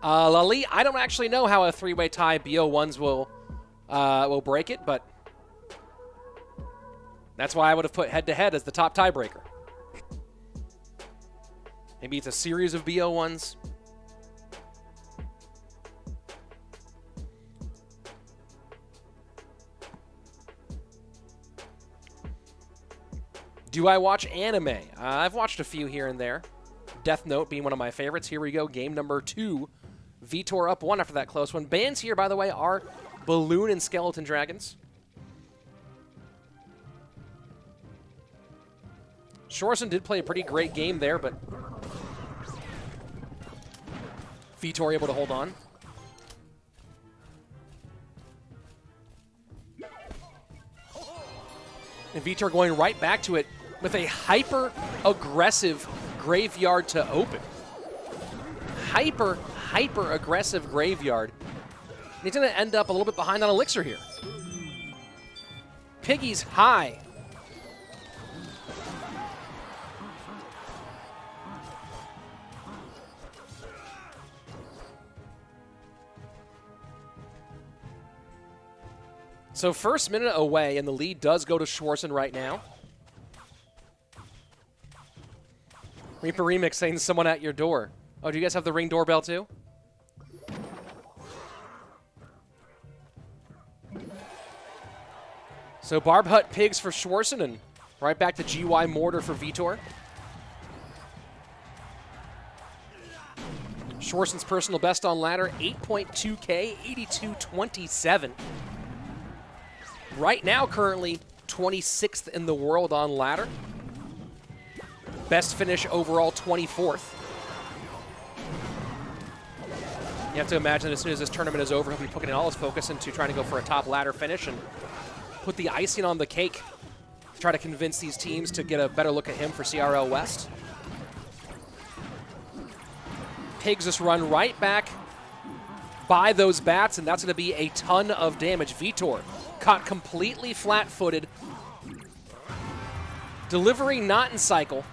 Lali, I don't actually know how a three-way tie BO1s will break it, but that's why I would have put head-to-head as the top tiebreaker. Maybe it's a series of BO1s. Do I watch anime? I've watched a few here and there. Death Note being one of my favorites. Here we go, game number 2. Vitor up 1 after that close one. Bans here, by the way, are Balloon and Skeleton Dragons. Schwarzen did play a pretty great game there, but Vitor able to hold on. And Vitor going right back to it with a hyper-aggressive graveyard to open. Hyper-aggressive graveyard. And he's going to end up a little bit behind on Elixir here. Piggy's high. So first minute away, and the lead does go to Schwarzen right now. Reaper Remix saying someone at your door. Oh, do you guys have the Ring doorbell too? So Barb Hut Pigs for Schwarzen, and right back to GY Mortar for Vitor. Schwarzen's personal best on ladder, 8.2K, 82.27. Right now, currently 26th in the world on ladder. Best finish overall, 24th. You have to imagine that as soon as this tournament is over, he'll be putting all his focus into trying to go for a top ladder finish and put the icing on the cake to try to convince these teams to get a better look at him for CRL West. Pigs just run right back by those bats, and that's going to be a ton of damage. Vitor caught completely flat-footed. Delivery not in cycle.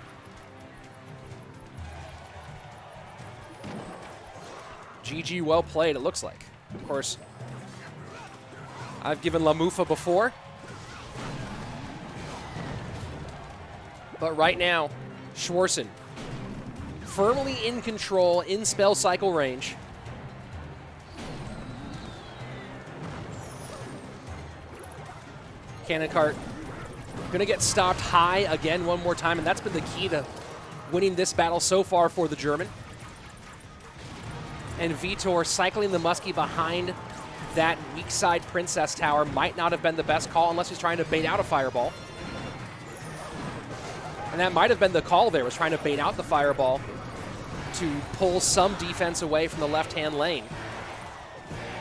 GG, well played, it looks like. Of course, I've given Lamufa before. But right now, Schwarzen firmly in control in spell cycle range. Cannon Cart going to get stopped high again one more time, and that's been the key to winning this battle so far for the German. And Vitor cycling the Muskie behind that weak side Princess Tower might not have been the best call unless he's trying to bait out a Fireball. And that might have been the call there, was trying to bait out the Fireball to pull some defense away from the left-hand lane.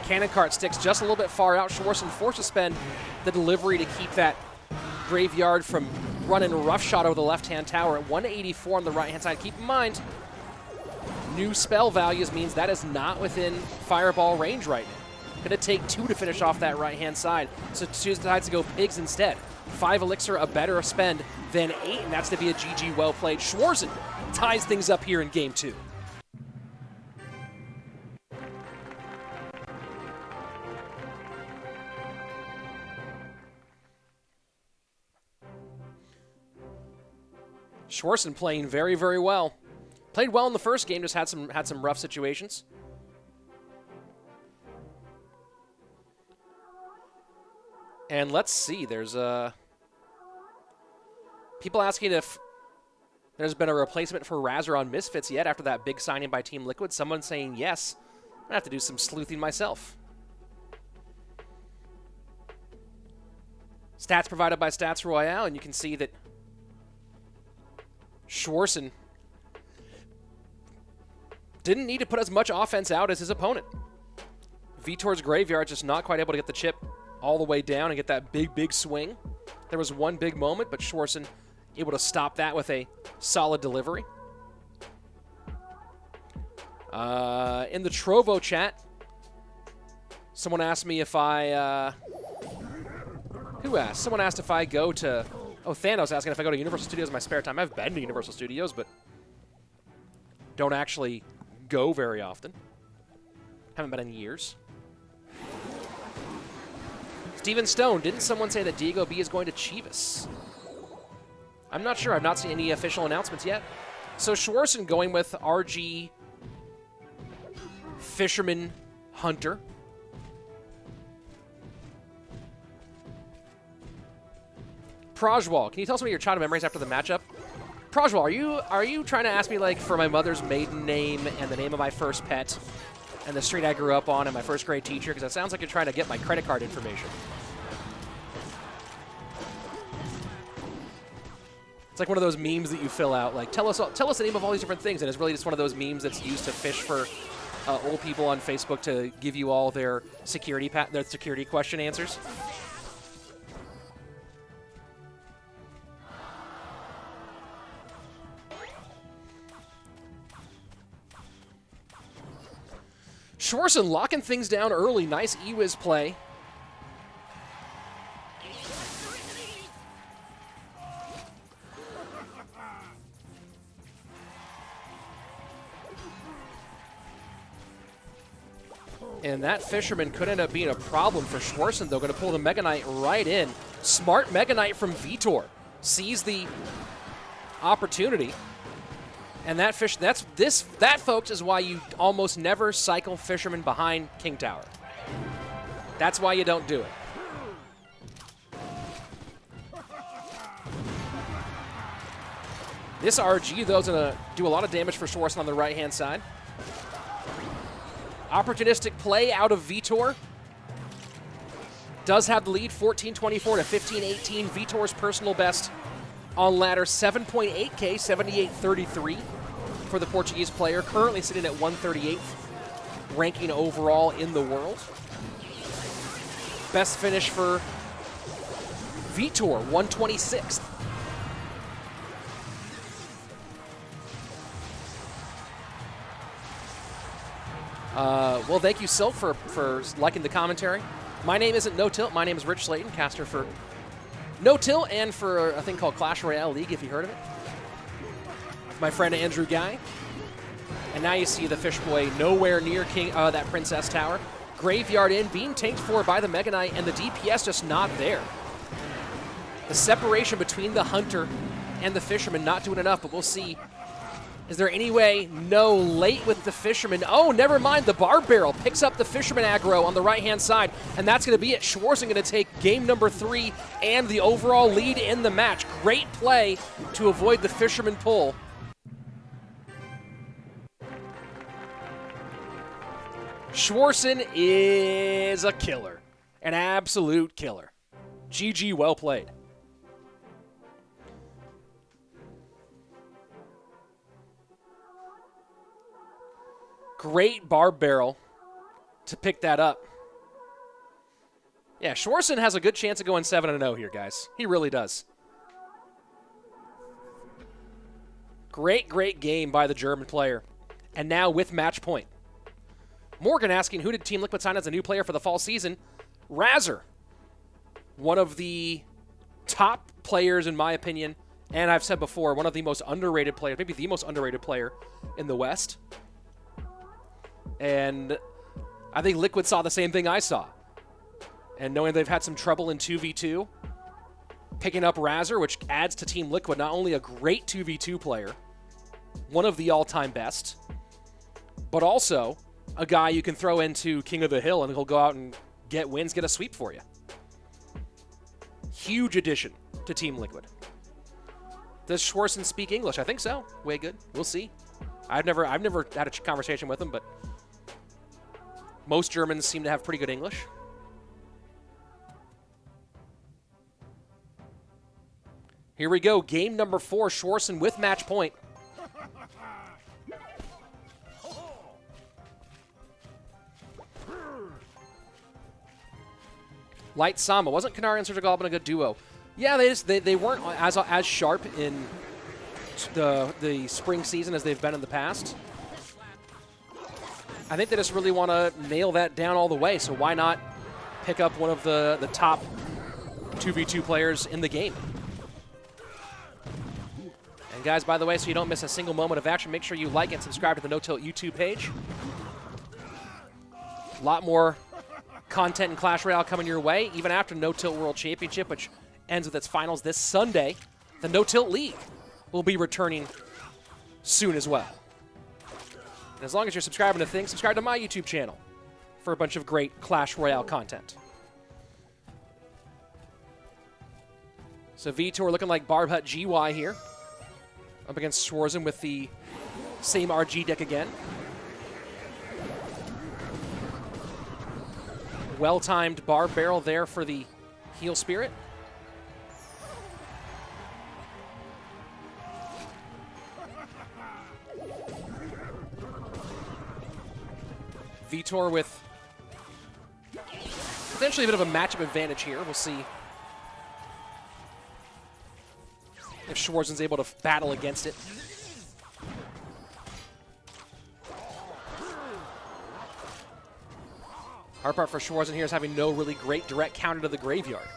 Cannon Cart sticks just a little bit far out. Schwarzen forced to spend the delivery to keep that graveyard from running roughshod over the left-hand tower at 184 on the right-hand side. Keep in mind, new spell values means that is not within Fireball range right now. Going to take 2 to finish off that right-hand side. So decides to go Pigs instead. 5 Elixir, a better spend than 8, and that's to be a GG well played. Schwarzen ties things up here in Game 2. Schwarzen playing very, very well. Played well in the first game, just had some rough situations. And let's see, there's people asking if there's been a replacement for Razor on Misfits yet after that big signing by Team Liquid. Someone saying yes. I'm gonna have to do some sleuthing myself. Stats provided by Stats Royale, and you can see that Schwarzen didn't need to put as much offense out as his opponent. Vitor's Graveyard just not quite able to get the chip all the way down and get that big swing. There was one big moment, but Schwarzen able to stop that with a solid delivery. In the Trovo chat, someone asked me if I... who asked? Someone asked if I go to... Oh, Thanos asking if I go to Universal Studios in my spare time. I've been to Universal Studios, but don't actually go very often. Haven't been in years. Steven Stone, didn't someone say that Diego B is going to Chivas? I'm not sure. I've not seen any official announcements yet. So Schwarzen going with RG Fisherman Hunter. Prajwal, can you tell us some of your childhood memories after the matchup? Prajwal, are you trying to ask me like for my mother's maiden name and the name of my first pet and the street I grew up on and my first grade teacher? Because that sounds like you're trying to get my credit card information. It's like one of those memes that you fill out, like tell us the name of all these different things, and it's really just one of those memes that's used to fish for old people on Facebook to give you all their security question answers. Schwarzen locking things down early. Nice E-Wiz play. And that Fisherman could end up being a problem for Schwarzen, though. Going to pull the Mega Knight right in. Smart Mega Knight from Vitor. Sees the opportunity. And that folks, is why you almost never cycle Fisherman behind King Tower. That's why you don't do it. This RG, though, is going to do a lot of damage for Schwarzen on the right-hand side. Opportunistic play out of Vitor. Does have the lead, 14-24 to 15-18. Vitor's personal best on ladder, 7.8K, 78-33 for the Portuguese player. Currently sitting at 138th ranking overall in the world. Best finish for Vitor, 126th. Well, thank you, Silk, for liking the commentary. My name isn't No Tilt. My name is RichSlaton, caster for No Tilt and for a thing called Clash Royale League, if you heard of it. My friend Andrew Guy. And now you see the Fish Boy nowhere near that Princess Tower. Graveyard in, being tanked for by the Mega Knight, and the DPS just not there. The separation between the Hunter and the Fisherman not doing enough, but we'll see. Is there any way? No, late with the Fisherman. Oh, never mind. The Barb Barrel picks up the Fisherman aggro on the right-hand side, and that's going to be it. Schwarzen going to take game number 3 and the overall lead in the match. Great play to avoid the Fisherman pull. Schwarzen is a killer. An absolute killer. GG, well played. Great Barb Barrel to pick that up. Yeah, Schwarzen has a good chance of going 7-0 here, guys. He really does. Great game by the German player. And now with match point. Morgan asking, who did Team Liquid sign as a new player for the fall season? Razor. One of the top players, in my opinion, and I've said before, one of the most underrated players, maybe the most underrated player in the West. And I think Liquid saw the same thing I saw. And knowing they've had some trouble in 2v2, picking up Razor, which adds to Team Liquid not only a great 2v2 player, one of the all-time best, but also a guy you can throw into King of the Hill and he'll go out and get wins, get a sweep for you. Huge addition to Team Liquid. Does Schwarzen speak English? I think so. Way good. We'll see. I've never had a conversation with him, but most Germans seem to have pretty good English. Here we go. Game number 4. Schwarzen with match point. Light Sama. Wasn't Kanari and Surgical Alban a good duo? Yeah, they weren't as sharp in the spring season as they've been in the past. I think they just really want to nail that down all the way, so why not pick up one of the top 2v2 players in the game? And guys, by the way, so you don't miss a single moment of action, make sure you like and subscribe to the No Tilt YouTube page. A lot more content in Clash Royale coming your way, even after No Tilt World Championship, which ends with its finals this Sunday. The No Tilt League will be returning soon as well. And as long as you're subscribing to things, subscribe to my YouTube channel for a bunch of great Clash Royale content. So Vitor looking like Barb Hut GY here. Up against Schwarzen with the same RG deck again. Well-timed Barb Barrel there for the Heal Spirit. Vitor with potentially a bit of a matchup advantage here. We'll see if Schwarzen's able to battle against it. Hard part for Schwarzen here is having no really great direct counter to the graveyard.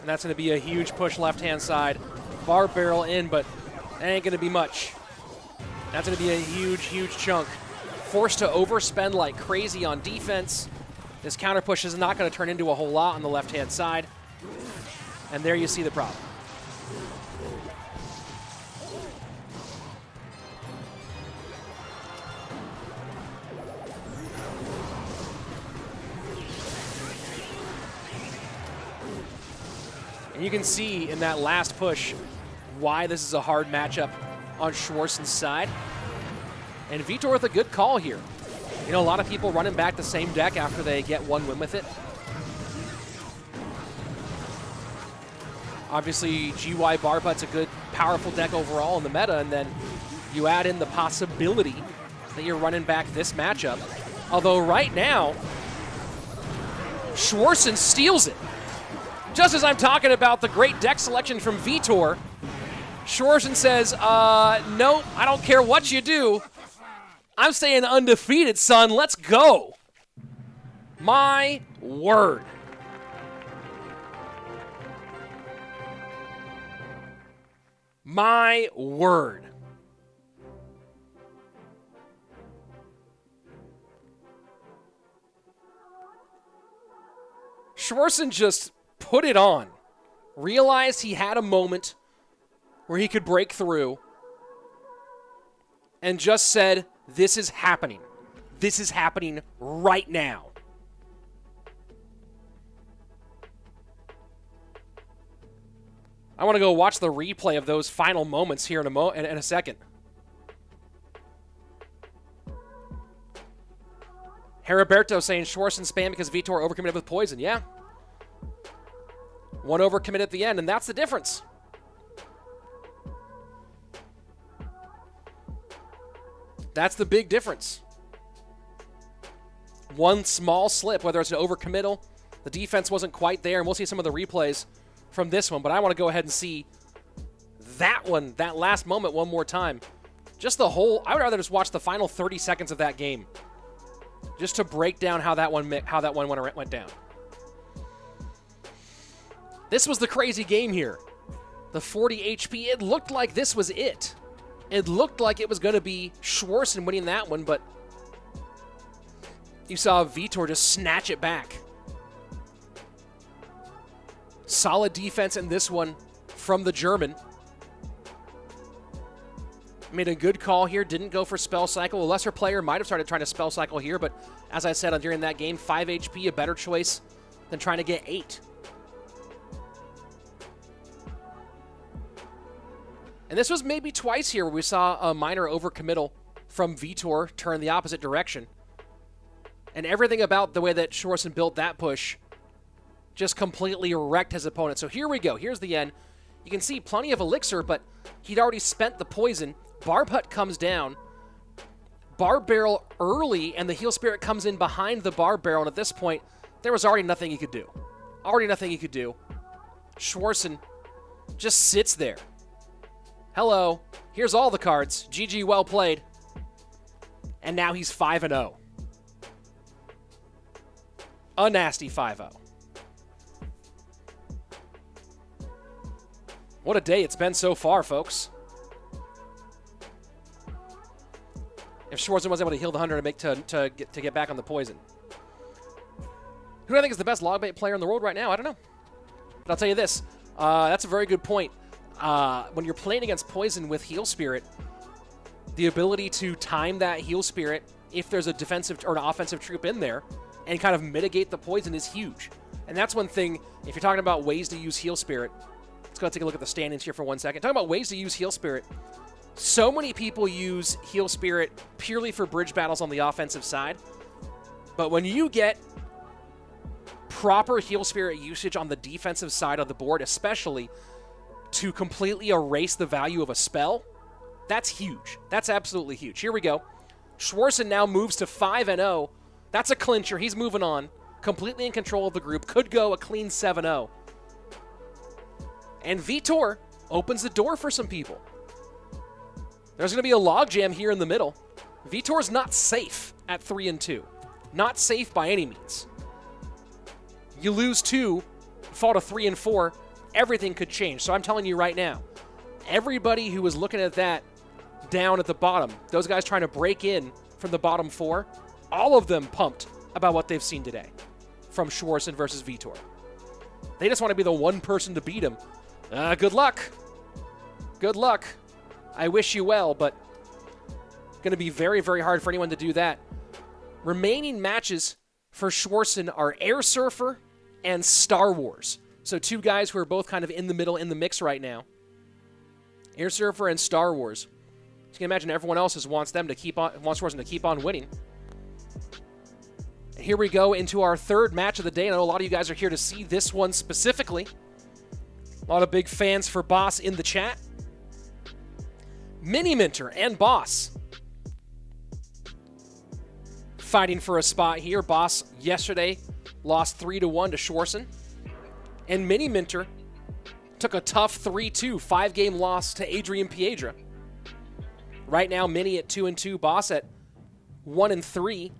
And that's going to be a huge push left-hand side. Barb Barrel in, but that ain't going to be much. That's going to be a huge, huge chunk. Forced to overspend like crazy on defense. This counter push is not going to turn into a whole lot on the left-hand side. And there you see the problem. And you can see in that last push why this is a hard matchup on Schwarzen's side. And Vitor with a good call here. You know, a lot of people running back the same deck after they get one win with it. Obviously, GY Barbut's a good, powerful deck overall in the meta, and then you add in the possibility that you're running back this matchup. Although right now, Schwarzen steals it. Just as I'm talking about the great deck selection from Vitor, Schwarzen says, nope, I don't care what you do. I'm staying undefeated, son. Let's go. My word. My word. Schwarzen just put it on. Realized he had a moment where he could break through and just said, this is happening. This is happening right now. I want to go watch the replay of those final moments here in a second. Heriberto saying Schwarzen spam because Vitor overcommitted with poison. Yeah. One overcommit at the end, and that's the difference. That's the big difference. One small slip, whether it's an overcommittal, the defense wasn't quite there, and we'll see some of the replays from this one, but I want to go ahead and see that one, that last moment one more time. Just the whole, I would rather just watch the final 30 seconds of that game just to break down how that one went down. This was the crazy game here. The 40 HP, it looked like this was it. It looked like it was going to be Schwarzen winning that one, but you saw Vitor just snatch it back. Solid defense in this one from the German. Made a good call here, didn't go for Spell Cycle. A lesser player might have started trying to Spell Cycle here, but as I said during that game, 5 HP, a better choice than trying to get 8. And this was maybe twice here where we saw a minor overcommittal from Vitor turn the opposite direction. And everything about the way that Schwarzen built that push just completely wrecked his opponent. So here we go. Here's the end. You can see plenty of elixir, but he'd already spent the poison. Barb Hut comes down. Barb Barrel early, and the Heal Spirit comes in behind the Barb Barrel, and at this point, there was already nothing he could do. Already nothing he could do. Schwarzen just sits there. Hello. Here's all the cards. GG, well played. And now he's 5-0. A nasty 5-0. What a day it's been so far, folks. If Schwarzen was able to heal the 100 to get back on the poison. Who do I think is the best logbait player in the world right now? I don't know. But I'll tell you this. That's a very good point. When you're playing against poison with Heal Spirit, the ability to time that Heal Spirit if there's a defensive or an offensive troop in there and kind of mitigate the poison is huge. And that's one thing, if you're talking about ways to use Heal Spirit, let's go take a look at the standings here for 1 second. Talking about ways to use Heal Spirit, so many people use Heal Spirit purely for bridge battles on the offensive side. But when you get proper Heal Spirit usage on the defensive side of the board, especially to completely erase the value of a spell, that's huge. That's absolutely huge. Here we go. Schwarzen now moves to 5-0. That's a clincher. He's moving on. Completely in control of the group. Could go a clean 7-0. And Vitor opens the door for some people. There's going to be a logjam here in the middle. Vitor's not safe at 3-2. Not safe by any means. You lose 2, fall to 3-4, everything could change. So I'm telling you right now, everybody who was looking at that down at the bottom, those guys trying to break in from the bottom 4, all of them pumped about what they've seen today from Schwarzen versus Vitor. They just want to be the one person to beat him. Good luck. Good luck. I wish you well, but going to be very, very hard for anyone to do that. Remaining matches for Schwarzen are airsurfer and StarWars. So 2 guys who are both kind of in the middle in the mix right now. airsurfer and StarWars. You can imagine everyone else wants Schwarzen to keep on winning. And here we go into our 3rd match of the day. I know a lot of you guys are here to see this one specifically. A lot of big fans for Boss in the chat. Miniminter and Boss fighting for a spot here. Boss yesterday lost 3-1 to Schwarzen. And Miniminter took a tough 3-2, 5-game loss to Adrian Piedra. Right now, Mini at 2-2, Boss at 1-3.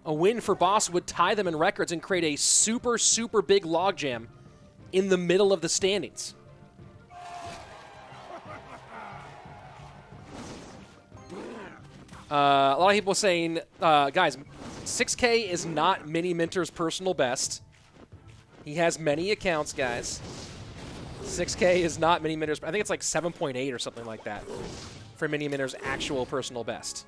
A win for Boss would tie them in records and create a super, super big logjam in the middle of the standings. A lot of people saying, guys, 6K is not Miniminter's personal best. He has many accounts, guys. 6K is not Miniminter's. I think it's like 7.8 or something like that for Miniminter's actual personal best.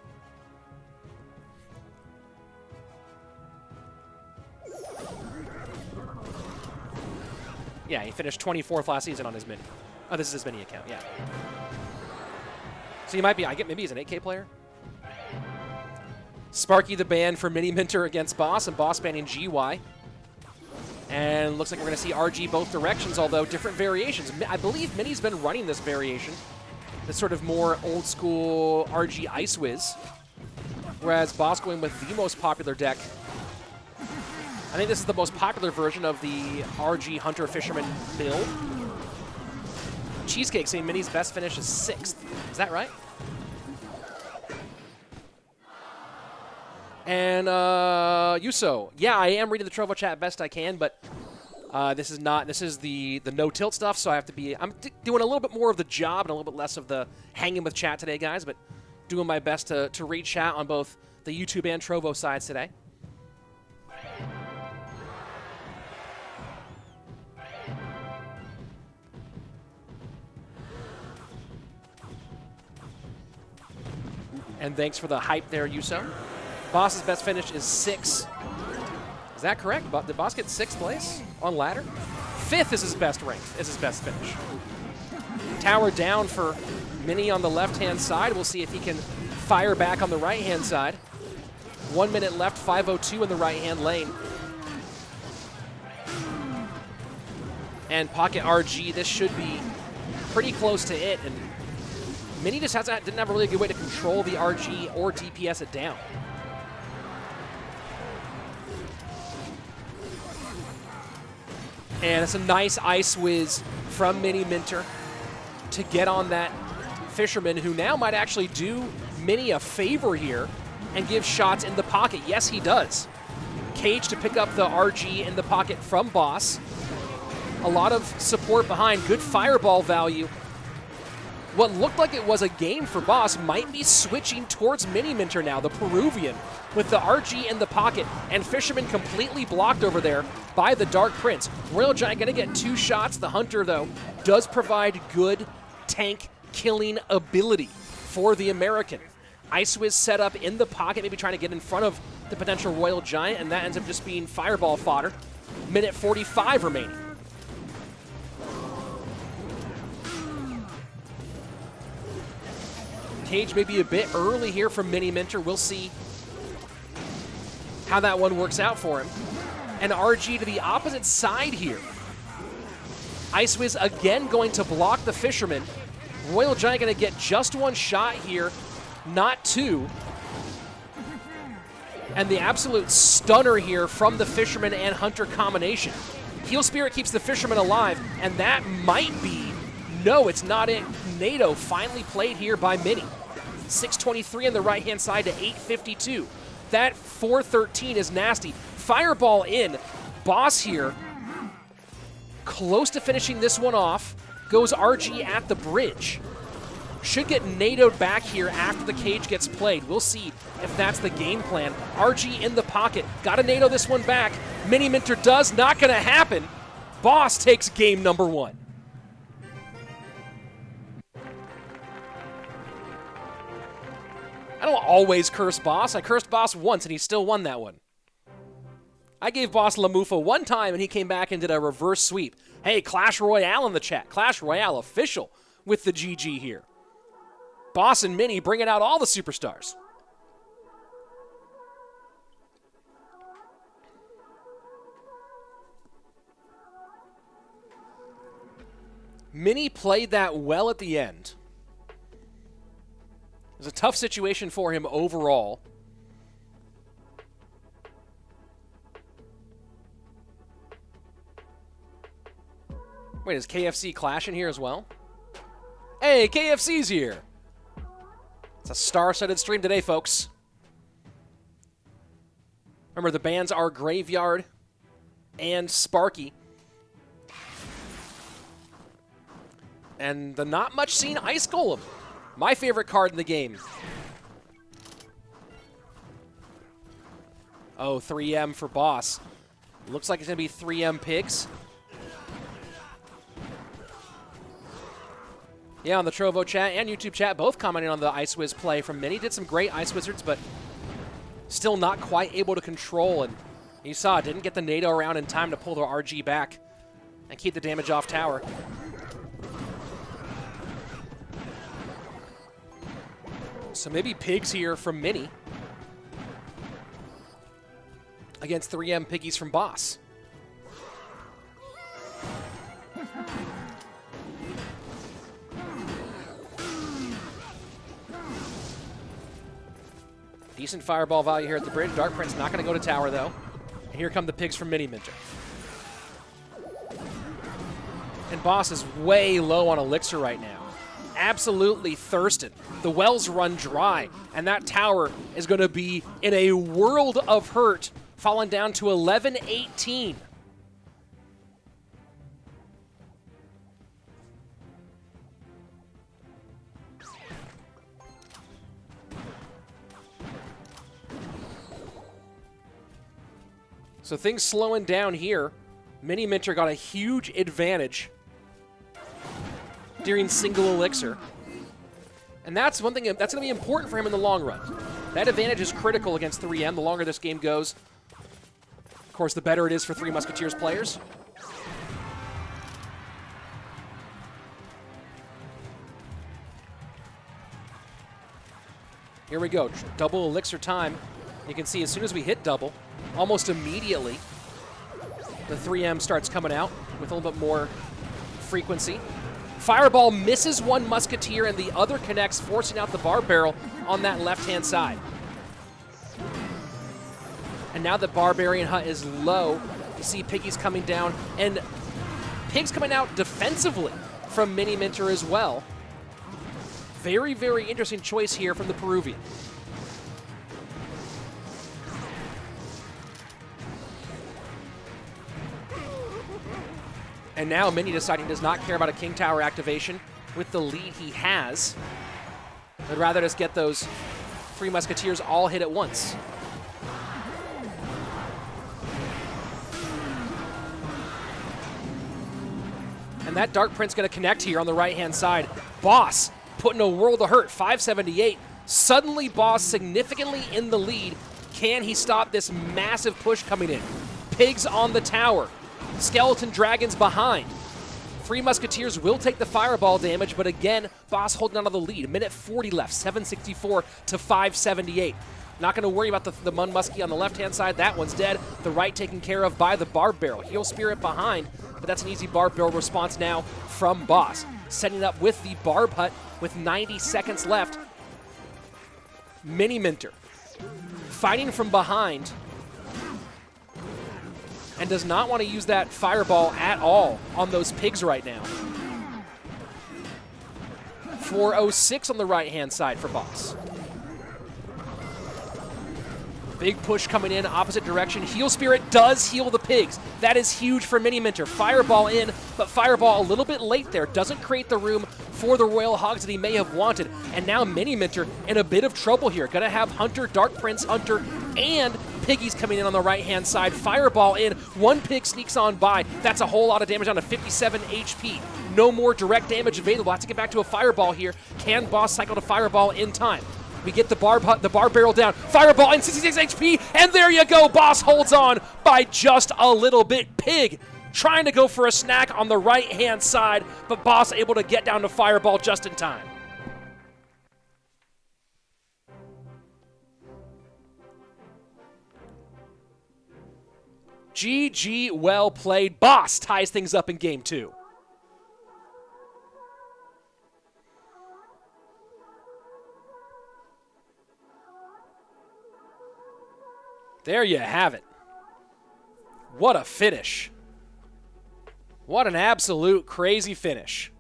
Yeah, he finished 24th last season on his mini. Oh, this is his mini account, yeah. So he might be, maybe he's an 8K player. Sparky the ban for Miniminter against Boss, and Boss banning GY. And looks like we're going to see RG both directions, although different variations. I believe Mini's been running this variation. This sort of more old school RG Ice Wiz. Whereas Boss going with the most popular deck. I think this is the most popular version of the RG Hunter Fisherman build. Cheesecake saying Mini's best finish is 6th. Is that right? And Yuso, yeah, I am reading the Trovo chat best I can, but this is the no-tilt stuff, so I have to be, I'm doing a little bit more of the job and a little bit less of the hanging with chat today, guys, but doing my best to read chat on both the YouTube and Trovo sides today. And thanks for the hype there, Yuso. Boss's best finish is 6. Is that correct? Did Boss get 6th place on ladder? 5th is his best rank, is his best finish. Tower down for Mini on the left-hand side. We'll see if he can fire back on the right-hand side. 1 minute left, 5:02 in the right-hand lane. And Pocket RG, this should be pretty close to it, and Mini just didn't have a really good way to control the RG or DPS it down. And it's a nice Ice Whiz from Miniminter to get on that Fisherman, who now might actually do Mini a favor here and give shots in the pocket. Yes, he does. Cage to pick up the RG in the pocket from Boss. A lot of support behind, good fireball value. What looked like it was a game for Boss might be switching towards Miniminter now, the Peruvian, with the RG in the pocket, and Fisherman completely blocked over there by the Dark Prince. Royal Giant gonna get 2 shots. The Hunter, though, does provide good tank killing ability for the American. Ice Whiz set up in the pocket, maybe trying to get in front of the potential Royal Giant, and that ends up just being fireball fodder. Minute 45 remaining. Cage may be a bit early here from Miniminter. We'll see how that one works out for him. And RG to the opposite side here. Ice Whiz again going to block the Fisherman. Royal Giant going to get just 1 shot here, not 2. And the absolute stunner here from the Fisherman and Hunter combination. Heal Spirit keeps the Fisherman alive, and that might be, no, it's not it. NATO finally played here by Mini. 623 on the right-hand side to 852. That 413 is nasty. Fireball in. Boss here, close to finishing this one off. Goes RG at the bridge. Should get NATO'd back here after the cage gets played. We'll see if that's the game plan. RG in the pocket. Got to NATO this one back. Miniminter does. Not going to happen. Boss takes game number 1. I don't always curse Boss. I cursed Boss once, and he still won that one. I gave Boss Lamufa 1 time, and he came back and did a reverse sweep. Hey, Clash Royale in the chat. Clash Royale official with the GG here. Boss and Mini bringing out all the superstars. Mini played that well at the end. It was a tough situation for him overall. Wait, is KFC Clash in here as well? Hey, KFC's here! It's a star-studded stream today, folks. Remember, the bands are Graveyard and Sparky. And the not much seen Ice Golem. My favorite card in the game. Oh, 3M for Boss. Looks like it's going to be 3M Pigs. Yeah, on the Trovo chat and YouTube chat, both commenting on the Ice Whiz play from Mini. Did some great Ice Wizards, but still not quite able to control. And you saw, didn't get the NATO around in time to pull the RG back and keep the damage off tower. So maybe Pigs here from Mini against 3M Piggies from Boss. Decent fireball value here at the bridge. Dark Prince not going to go to tower, though. And here come the Pigs from Miniminter. And Boss is way low on elixir right now. Absolutely thirsted. The wells run dry, and that tower is going to be in a world of hurt, falling down to 11-18. So things slowing down here. Miniminter got a huge advantage during single elixir. And that's one thing that's going to be important for him in the long run. That advantage is critical against 3M the longer this game goes. Of course, the better it is for Three Musketeers players. Here we go, double elixir time. You can see as soon as we hit double, almost immediately, the 3M starts coming out with a little bit more frequency. Fireball misses one Musketeer and the other connects, forcing out the Barb Barrel on that left-hand side. And now that Barbarian Hut is low, you see Piggies coming down, and Pigs coming out defensively from Miniminter as well. Very, very interesting choice here from the Peruvian. And now Mini deciding he does not care about a King Tower activation with the lead he has. I'd rather just get those Free Musketeers all hit at once. And that Dark Prince going to connect here on the right-hand side. Boss putting a world of hurt, 578. Suddenly Boss significantly in the lead. Can he stop this massive push coming in? Pigs on the tower. Skeleton Dragons behind. Free Musketeers will take the fireball damage, but again, Boss holding on to the lead. A minute 40 left, 764 to 578. Not going to worry about the Mun Muskie on the left-hand side. That one's dead. The right taken care of by the Barb Barrel. Heal Spirit behind, but that's an easy Barb Barrel response now from Boss. Setting up with the Barb Hut with 90 seconds left. Miniminter fighting from behind and does not want to use that fireball at all on those pigs right now. 406 on the right-hand side for Boss. Big push coming in, opposite direction. Heal Spirit does heal the pigs. That is huge for Miniminter. Fireball in, but Fireball a little bit late there. Doesn't create the room for the Royal Hogs that he may have wanted. And now Miniminter in a bit of trouble here. Gonna have Hunter, Dark Prince, Hunter, and Piggies coming in on the right-hand side. Fireball in, one pig sneaks on by. That's a whole lot of damage down to 57 HP. No more direct damage available. Have to get back to a Fireball here. Can Boss cycle to Fireball in time? We get the Barb Barrel down. Fireball in 66 HP, and there you go. Boss holds on by just a little bit. Pig trying to go for a snack on the right-hand side, but Boss able to get down to Fireball just in time. GG, well played. Boss ties things up in game 2. There you have it. What a finish. What an absolute crazy finish.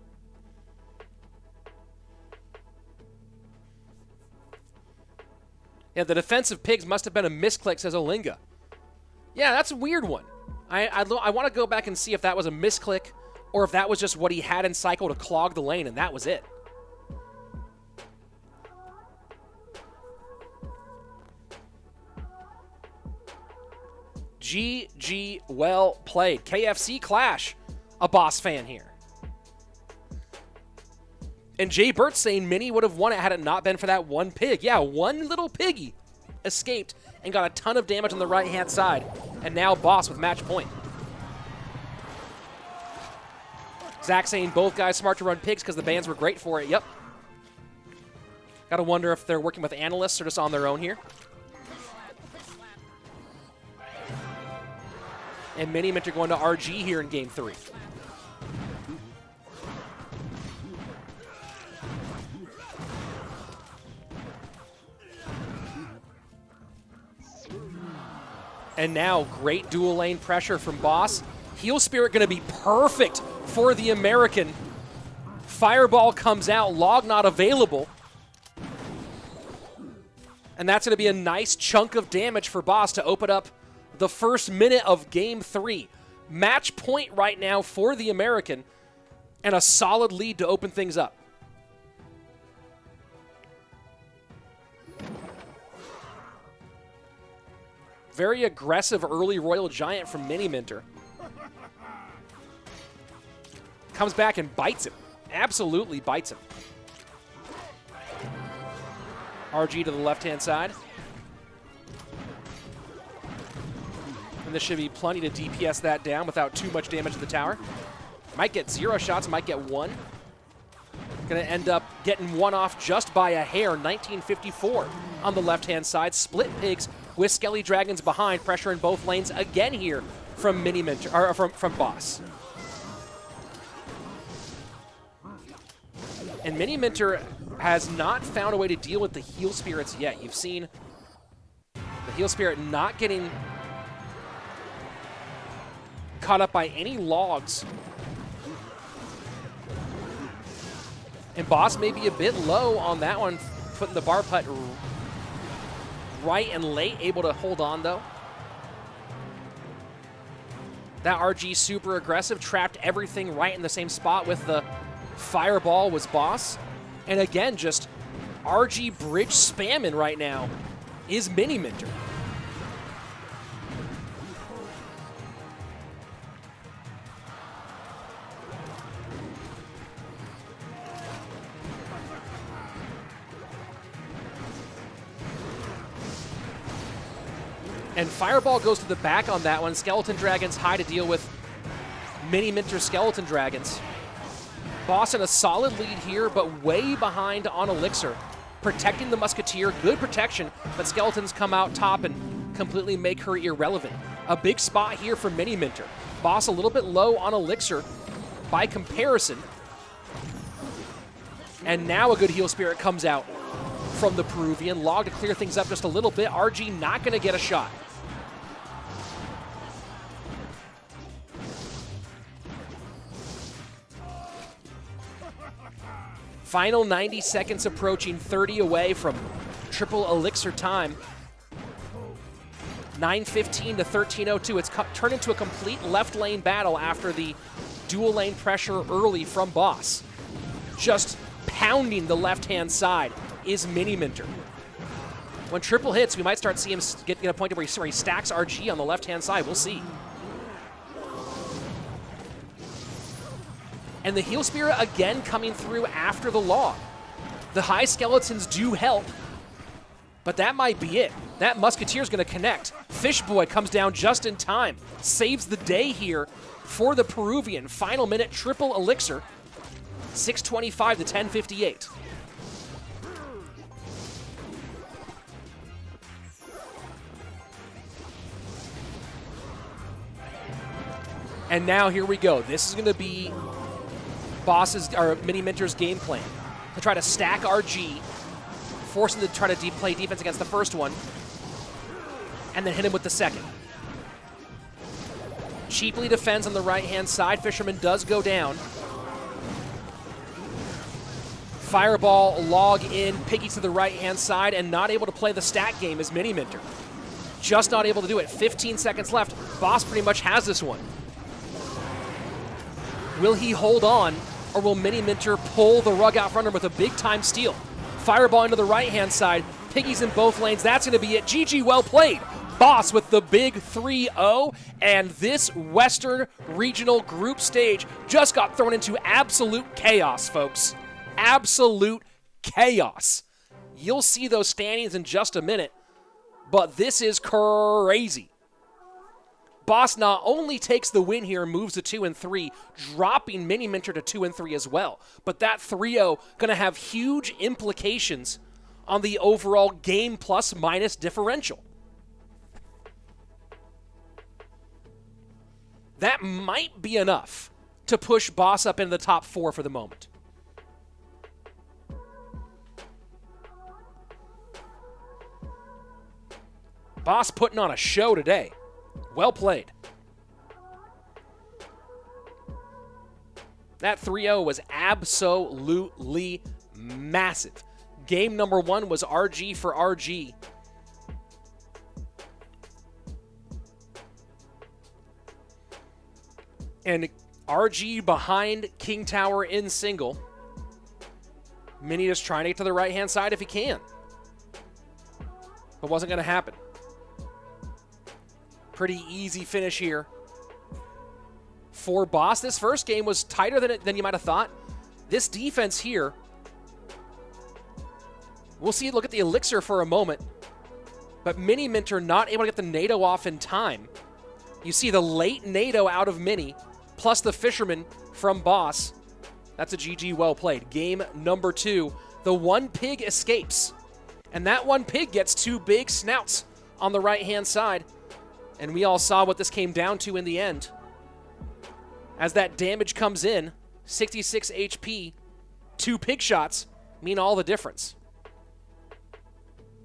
Yeah, the defensive pigs must have been a misclick, says Olinga. Yeah, that's a weird one. I want to go back and see if that was a misclick or if that was just what he had in cycle to clog the lane, and that was it. GG, well played. KFC Clash, a Boss fan here. And Jay Burt saying Mini would have won it had it not been for that one pig. Yeah, one little piggy escaped and got a ton of damage on the right-hand side. And now Boss with match point. Zach saying both guys smart to run pigs because the bans were great for it. Yep. Gotta wonder if they're working with analysts or just on their own here. And Miniminter going to RG here in game 3. And now great dual lane pressure from Boss. Heal Spirit going to be perfect for the American. Fireball comes out, log not available. And that's going to be a nice chunk of damage for Boss to open up the first minute of game 3. Match point right now for the American and a solid lead to open things up. Very aggressive early Royal Giant from Miniminter. Comes back and bites him. Absolutely bites him. RG to the left-hand side. And this should be plenty to DPS that down without too much damage to the tower. Might get 0 shots, might get 1. Gonna end up getting 1 off just by a hair. 1954 on the left-hand side. Split pigs with Skelly Dragons behind. Pressure in both lanes again here from Miniminter, or from Boss. And Miniminter has not found a way to deal with the heal spirits yet. You've seen the heal spirit not getting caught up by any logs. And Boss may be a bit low on that one, putting the bar putt right and late, able to hold on though. That RG super aggressive, trapped everything right in the same spot with the fireball was Boss. And again, just RG bridge spamming right now is Miniminter. And Fireball goes to the back on that one. Skeleton Dragons high to deal with Miniminter Skeleton Dragons. Boss in a solid lead here, but way behind on Elixir. Protecting the Musketeer, good protection, but Skeletons come out top and completely make her irrelevant. A big spot here for Miniminter. Boss a little bit low on Elixir by comparison. And now a good heal spirit comes out from the Peruvian. Log to clear things up just a little bit. RG not going to get a shot. Final 90 seconds approaching, 30 away from triple elixir time. 9:15 to 13:02. It's turned into a complete left lane battle after the dual lane pressure early from Boss. Just pounding the left-hand side is Miniminter. When triple hits, we might start seeing him get a point where he stacks RG on the left-hand side. We'll see. And the heal spirit again coming through after the log. The high skeletons do help, but that might be it. That Musketeer's gonna connect. Fishboy comes down just in time. Saves the day here for the Peruvian. Final minute triple elixir. 6:25 to 10:58. And now here we go. This is gonna be Boss's or Miniminter's game plan to try to stack RG, force him to try to play defense against the first one, and then hit him with the second. Cheaply defends on the right-hand side. Fisherman does go down. Fireball, log in, Piggy to the right-hand side, and not able to play the stack game is Miniminter. Just not able to do it. 15 seconds left. Boss pretty much has this one. Will he hold on, or will Miniminter pull the rug out from under him with a big-time steal? Fireball into the right-hand side. Piggies in both lanes. That's going to be it. GG, well played. Boss with the big 3-0, and this Western Regional Group stage just got thrown into absolute chaos, folks. Absolute chaos. You'll see those standings in just a minute, but this is crazy. Boss not only takes the win here and moves to 2-3, dropping Miniminter to 2-3 as well, but that 3-0 going to have huge implications on the overall game plus minus differential. That might be enough to push Boss up into the top 4 for the moment. Boss putting on a show today. Well played. That 3-0 was absolutely massive. Game number 1 was RG for RG. And RG behind King Tower in single. Mini just trying to get to the right-hand side if he can. But wasn't going to happen. Pretty easy finish here for Boss. This first game was tighter than you might have thought. This defense here, we'll see. Look at the elixir for a moment, but Miniminter not able to get the NATO off in time. You see the late NATO out of Mini, plus the fisherman from Boss. That's a GG, well played. Game number 2, the one pig escapes, and that one pig gets 2 big snouts on the right-hand side. And we all saw what this came down to in the end. As that damage comes in, 66 HP 2 pig shots mean all the difference.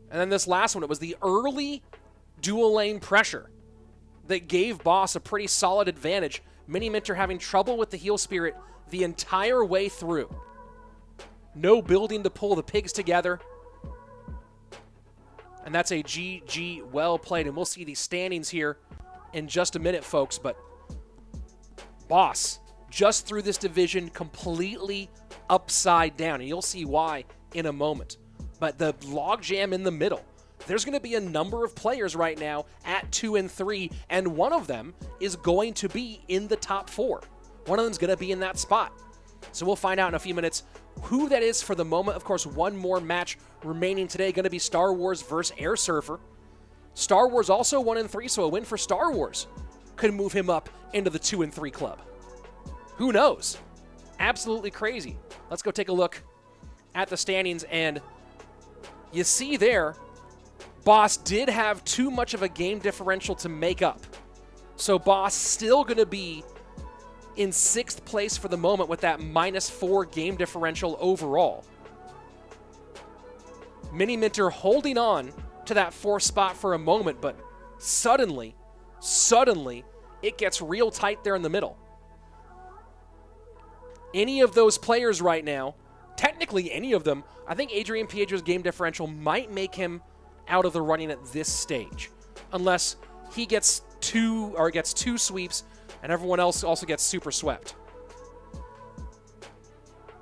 And then this last one, it was the early dual lane pressure that gave Boss a pretty solid advantage. Miniminter having trouble with the heal spirit the entire way through. No building to pull the pigs together. And that's a GG well played. And we'll see these standings here in just a minute, folks. But Boss just threw this division completely upside down. And you'll see why in a moment. But the logjam in the middle. There's going to be a number of players right now at 2 and 3, and one of them is going to be in the top 4. One of them's going to be in that spot. So we'll find out in a few minutes who that is for the moment. Of course, one more match remaining today, going to be StarWars versus airsurfer. StarWars also 1 and 3, so a win for StarWars could move him up into the 2 and 3 club. Who knows? Absolutely crazy. Let's go take a look at the standings, and you see there, Boss did have too much of a game differential to make up. So Boss still going to be in 6th place for the moment with that -4 game differential overall. Miniminter holding on to that 4th spot for a moment, but suddenly, it gets real tight there in the middle. Any of those players right now, technically any of them, I think Adrian Piedra's game differential might make him out of the running at this stage, unless he gets 2 sweeps and everyone else also gets super swept.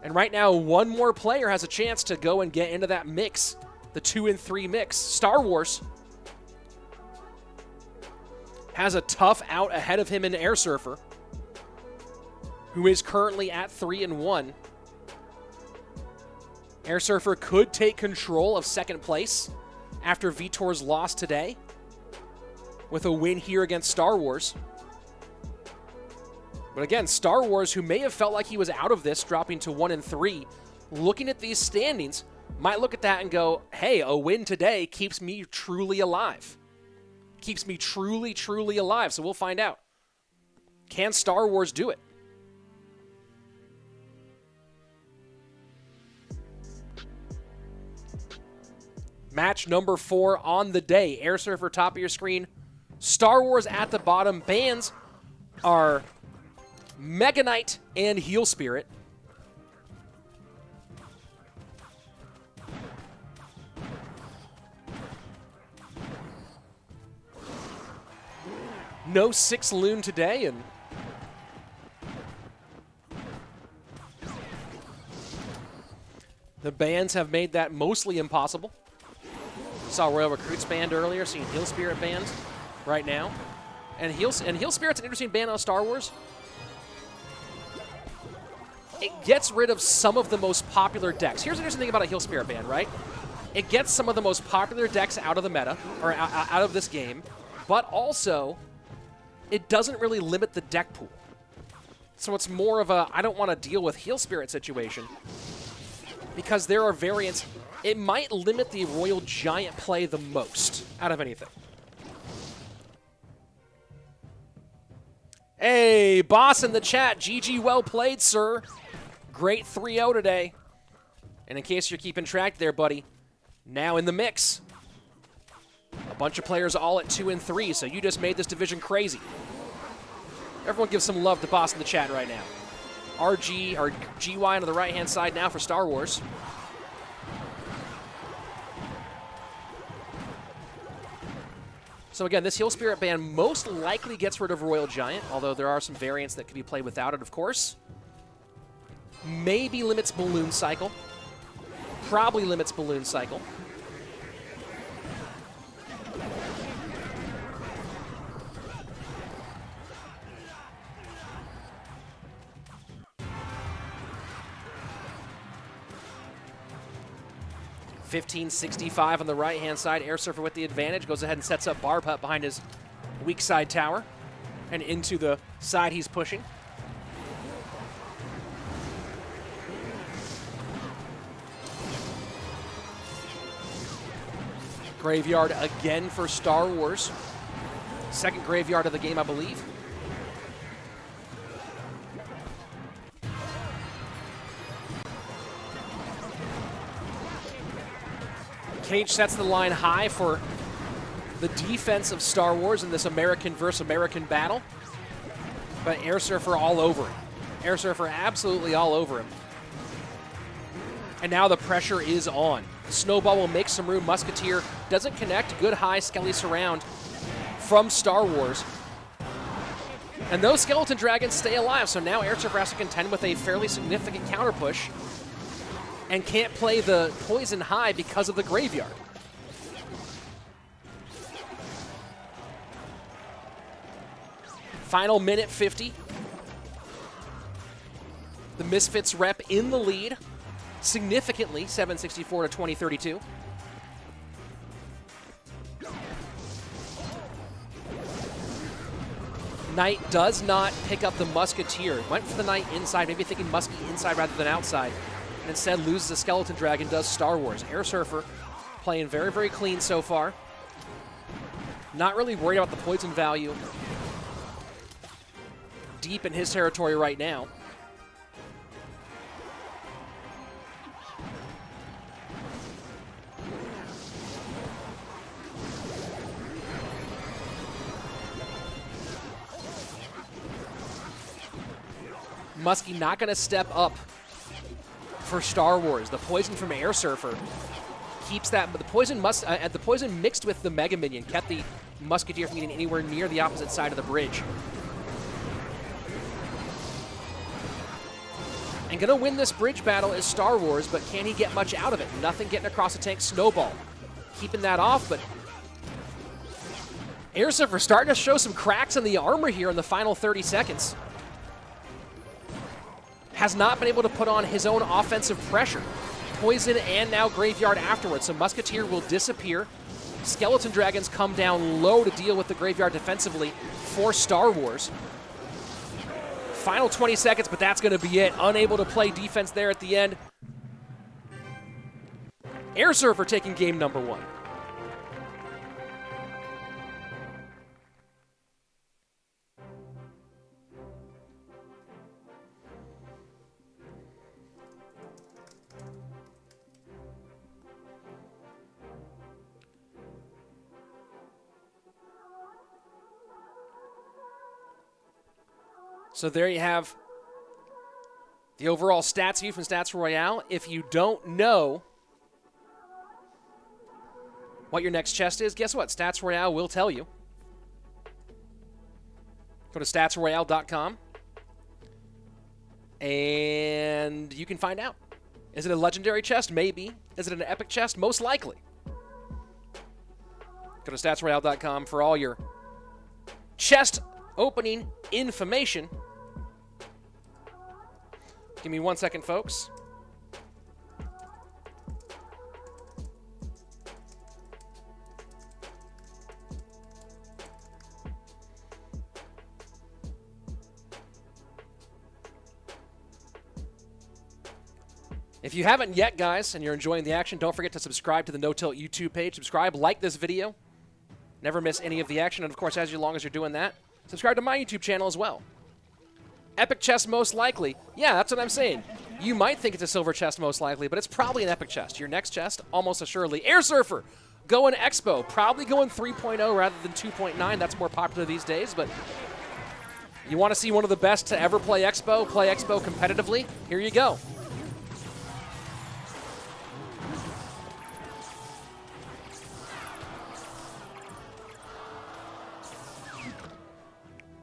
And right now, one more player has a chance to go and get into that mix, the 2 and 3 mix. StarWars has a tough out ahead of him in airsurfer, who is currently at 3 and 1. airsurfer could take control of 2nd place after Vitor's loss today with a win here against StarWars. But again, StarWars, who may have felt like he was out of this, dropping to 1 and 3, looking at these standings, might look at that and go, hey, a win today keeps me truly alive. Keeps me truly, truly alive. So we'll find out. Can StarWars do it? Match number 4 on the day. airsurfer top of your screen. StarWars at the bottom. Bans are Mega Knight and Heal Spirit. No 6 Loon today, and the bans have made that mostly impossible. Saw Royal Recruits banned earlier, seeing Heal Spirit banned right now. And Heal Spirit's an interesting ban on StarWars. It gets rid of some of the most popular decks. Here's the interesting thing about a Heal Spirit ban, right? It gets some of the most popular decks out of the meta, or out of this game, but also it doesn't really limit the deck pool. So it's more of a, I don't want to deal with Heal Spirit situation, because there are variants. It might limit the Royal Giant play the most out of anything. Hey, Boss in the chat. GG, well played, sir. Great 3-0 today. And in case you're keeping track there, buddy, now in the mix. A bunch of players all at 2 and 3, so you just made this division crazy. Everyone give some love to Boss in the chat right now. RG, or GY on the right-hand side now for StarWars. So again, this Heal Spirit ban most likely gets rid of Royal Giant, although there are some variants that could be played without it, of course. Maybe limits Balloon Cycle. Probably limits Balloon Cycle. $15.65 on the right-hand side. airsurfer with the advantage. Goes ahead and sets up Barb Hut behind his weak side tower and into the side he's pushing. Graveyard again for StarWars. Second graveyard of the game, I believe. Cage sets the line high for the defense of Star Wars in this American versus American battle. But airsurfer all over him. Airsurfer absolutely all over him. And now the pressure is on. Snowball will make some room. Musketeer doesn't connect. Good high Skelly surround from Star Wars. And those skeleton dragons stay alive, so now airsurfer has to contend with a fairly significant counter push and can't play the poison high because of the graveyard. Final minute 50. The Misfits rep in the lead significantly, 764 to 2032. Knight does not pick up the Musketeer. Went for the Knight inside, maybe thinking Muskie inside rather than outside. And instead loses the Skeleton Dragon, does Star Wars. Airsurfer playing very, very clean so far. Not really worried about the poison value deep in his territory right now. Muskie not going to step up for Star Wars. The poison from Airsurfer keeps that, but the poison mixed with the Mega Minion kept the Musketeer from getting anywhere near the opposite side of the bridge. And gonna win this bridge battle is Star Wars, but can he get much out of it? Nothing getting across the tank. Snowball keeping that off, but Airsurfer starting to show some cracks in the armor here in the final 30 seconds. Has not been able to put on his own offensive pressure. Poison and now Graveyard afterwards, so Musketeer will disappear. Skeleton Dragons come down low to deal with the Graveyard defensively for Star Wars. Final 20 seconds, but that's going to be it. Unable to play defense there at the end. Airsurfer taking game number 1. So there you have the overall stats view from Stats Royale. If you don't know what your next chest is, guess what? Stats Royale will tell you. Go to statsroyale.com and you can find out. Is it a legendary chest? Maybe. Is it an epic chest? Most likely. Go to statsroyale.com for all your chest opening information. Give me 1 second, folks. If you haven't yet, guys, and you're enjoying the action, don't forget to subscribe to the No Tilt YouTube page. Subscribe, like this video. Never miss any of the action. And, of course, as long as you're doing that, subscribe to my YouTube channel as well. Epic chest most likely. Yeah, that's what I'm saying. You might think it's a silver chest most likely, but it's probably an epic chest. Your next chest, almost assuredly. Airsurfer, going Expo. Probably going 3.0 rather than 2.9. That's more popular these days, but you want to see one of the best to ever play Expo competitively? Here you go.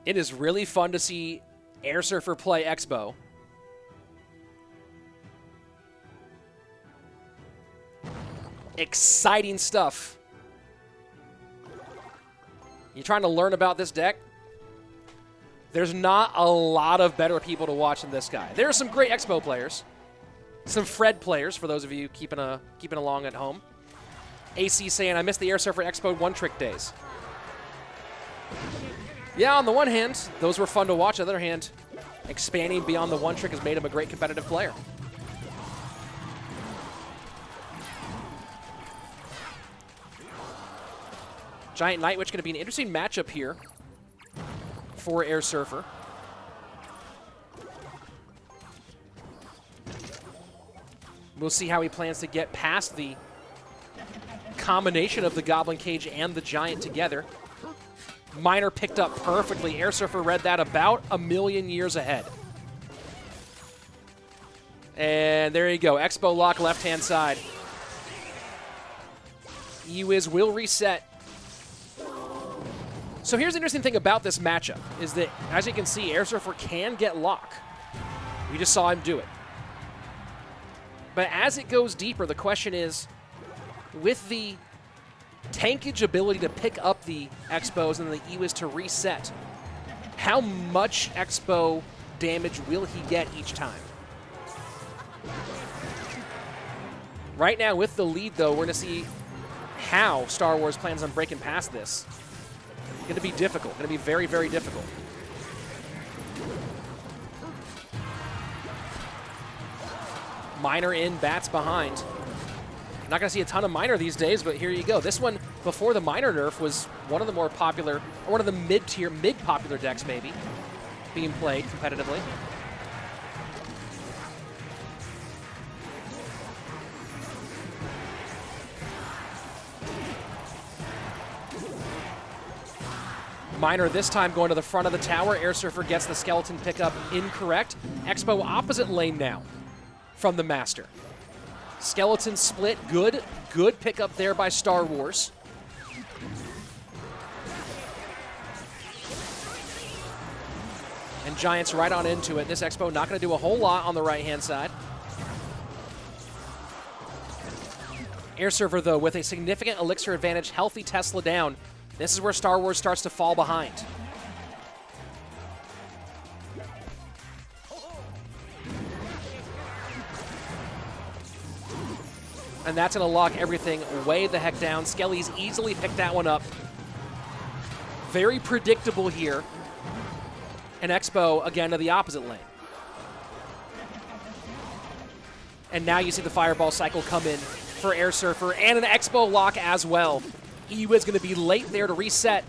It is really fun to see Airsurfer play Expo. Exciting stuff. You trying to learn about this deck? There's not a lot of better people to watch than this guy. There are some great Expo players. Some Fred players, for those of you keeping along at home. AC saying, I miss the Airsurfer Expo one-trick days. Yeah, on the one hand, those were fun to watch. On the other hand, expanding beyond the one trick has made him a great competitive player. Giant Night Witch going to be an interesting matchup here for Airsurfer. We'll see how he plans to get past the combination of the Goblin Cage and the Giant together. Miner picked up perfectly. Airsurfer read that about a million years ahead. And there you go. Expo lock left-hand side. Ewiz will reset. So here's the interesting thing about this matchup is that, as you can see, Airsurfer can get lock. We just saw him do it. But as it goes deeper, the question is, with the tankage ability to pick up the Expos and the Ewiz to reset, how much Expo damage will he get each time? Right now, with the lead, though, we're going to see how StarWars plans on breaking past this. Going to be difficult. Going to be very, very difficult. Miner in, Bats behind. Not going to see a ton of Miner these days, but here you go. This one, before the Miner nerf, was one of the more popular, or one of the mid-tier, mid-popular decks, maybe, being played competitively. Miner this time going to the front of the tower. Airsurfer gets the skeleton pickup incorrect. Expo opposite lane now from the Master. Skeleton split, good pickup there by StarWars. And Giants right on into it. This Expo not going to do a whole lot on the right-hand side. Airsurfer, though, with a significant elixir advantage, healthy Tesla down. This is where StarWars starts to fall behind. And that's going to lock everything way the heck down. Skelly's easily picked that one up. Very predictable here. And Expo, again, to the opposite lane. And now you see the Fireball cycle come in for Airsurfer, and an Expo lock as well. Ewiz going to be late there to reset.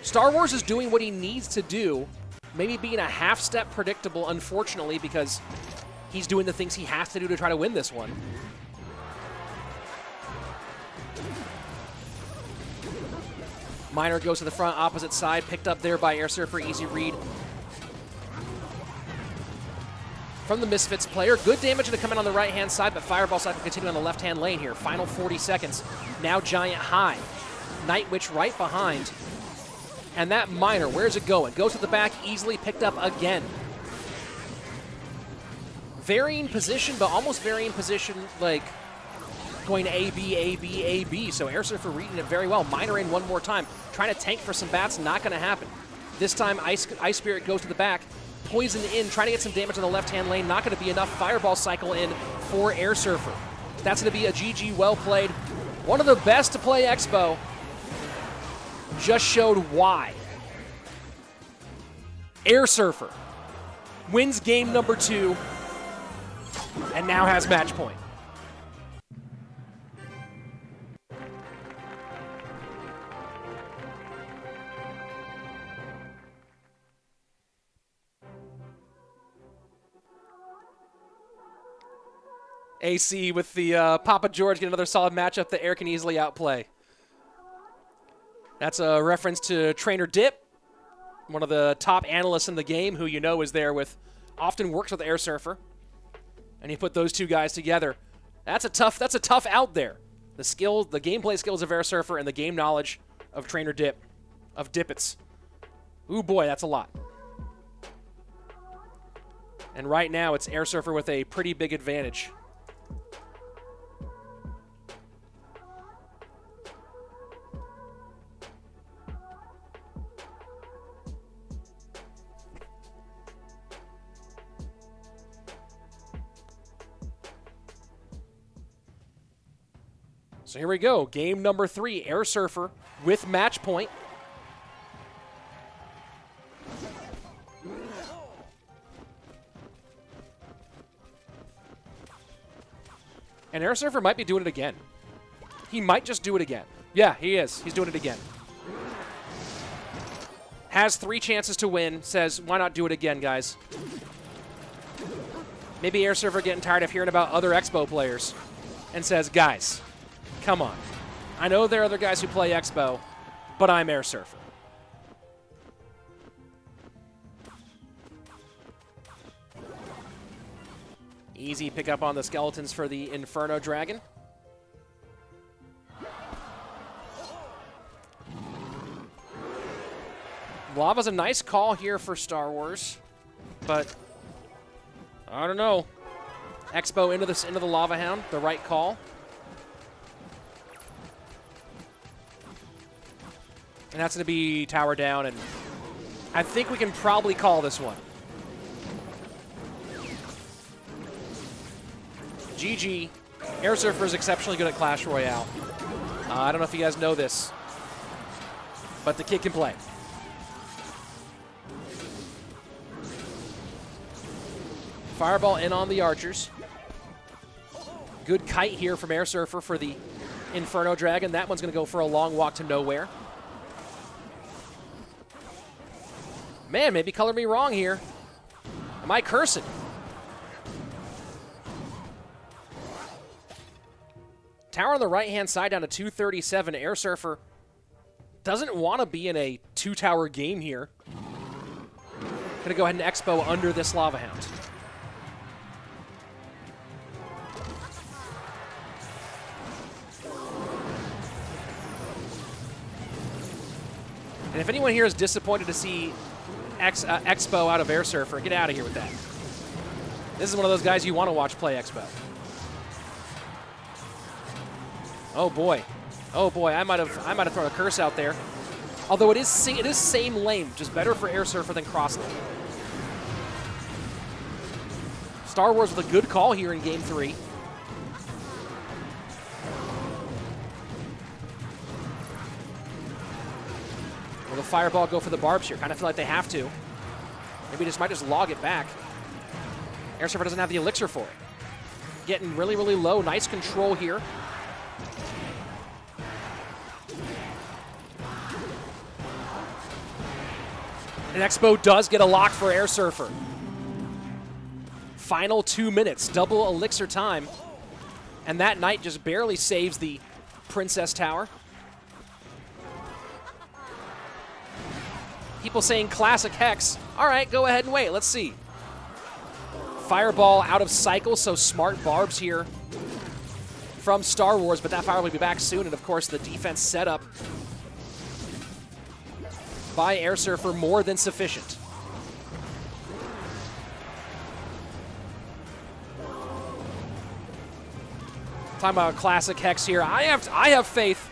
StarWars is doing what he needs to do, maybe being a half-step predictable, unfortunately, because he's doing the things he has to do to try to win this one. Miner goes to the front, opposite side, picked up there by Airsurfer, easy read. From the Misfits player. Good damage to come in on the right-hand side, but Fireball cycle continue on the left-hand lane here. Final 40 seconds. Now Giant high. Night Witch right behind. And that Miner, where's it going? Goes to the back, easily picked up again. Varying position, but almost varying position, like going A, B, A, B, A, B. So Airsurfer reading it very well. Miner in one more time. Trying to tank for some bats, not going to happen. This time, Ice Spirit goes to the back. Poison in, trying to get some damage on the left-hand lane. Not going to be enough. Fireball cycle in for Airsurfer. That's going to be a GG well played. One of the best to play Expo. Just showed why. Airsurfer wins game number 2 and now has match point. AC with the Papa George get another solid matchup that Air can easily outplay. That's a reference to Trainer Dip, one of the top analysts in the game, who you know is there with, often works with Airsurfer. And you put those two guys together. That's a tough out there. The skill, the gameplay skills of Airsurfer and the game knowledge of Trainer Dip, of Dippets. Ooh boy, that's a lot. And right now it's Airsurfer with a pretty big advantage. So here we go. Game number 3, Airsurfer with match point. And Airsurfer might be doing it again. He might just do it again. Yeah, he is. He's doing it again. Has 3 chances to win. Says, why not do it again, guys? Maybe airsurfer getting tired of hearing about other Expo players and says, guys, come on. I know there are other guys who play Expo, but I'm airsurfer. Easy pick up on the skeletons for the Inferno Dragon. Lava's a nice call here for StarWars, but I don't know. Expo into the Lava Hound, the right call. And that's going to be tower down, and I think we can probably call this one. GG. Airsurfer is exceptionally good at Clash Royale. I don't know if you guys know this, but the kid can play. Fireball in on the archers. Good kite here from Airsurfer for the Inferno Dragon. That one's going to go for a long walk to nowhere. Man, maybe color me wrong here. Am I cursing? Tower on the right-hand side down to 237. Airsurfer doesn't want to be in a two-tower game here. Going to go ahead and Expo under this Lava Hound. And if anyone here is disappointed to see Expo out of Airsurfer, get out of here with that. This is one of those guys you want to watch play Expo. Oh boy, I might have thrown a curse out there. Although it is same lane, just better for Airsurfer than cross lane. StarWars with a good call here in Game 3. Will the Fireball go for the barbs here? Kind of feel like they have to. Maybe might just log it back. Airsurfer doesn't have the elixir for it. Getting really, really low. Nice control here. And Expo does get a lock for Airsurfer. Final 2 minutes, double elixir time. And that knight just barely saves the Princess Tower. People saying classic Hex. All right, go ahead and wait. Let's see. Fireball out of cycle, so smart barbs here from StarWars, but that Fireball will be back soon. And, of course, the defense setup by Airsurfer more than sufficient. Talking about classic Hex here. I have faith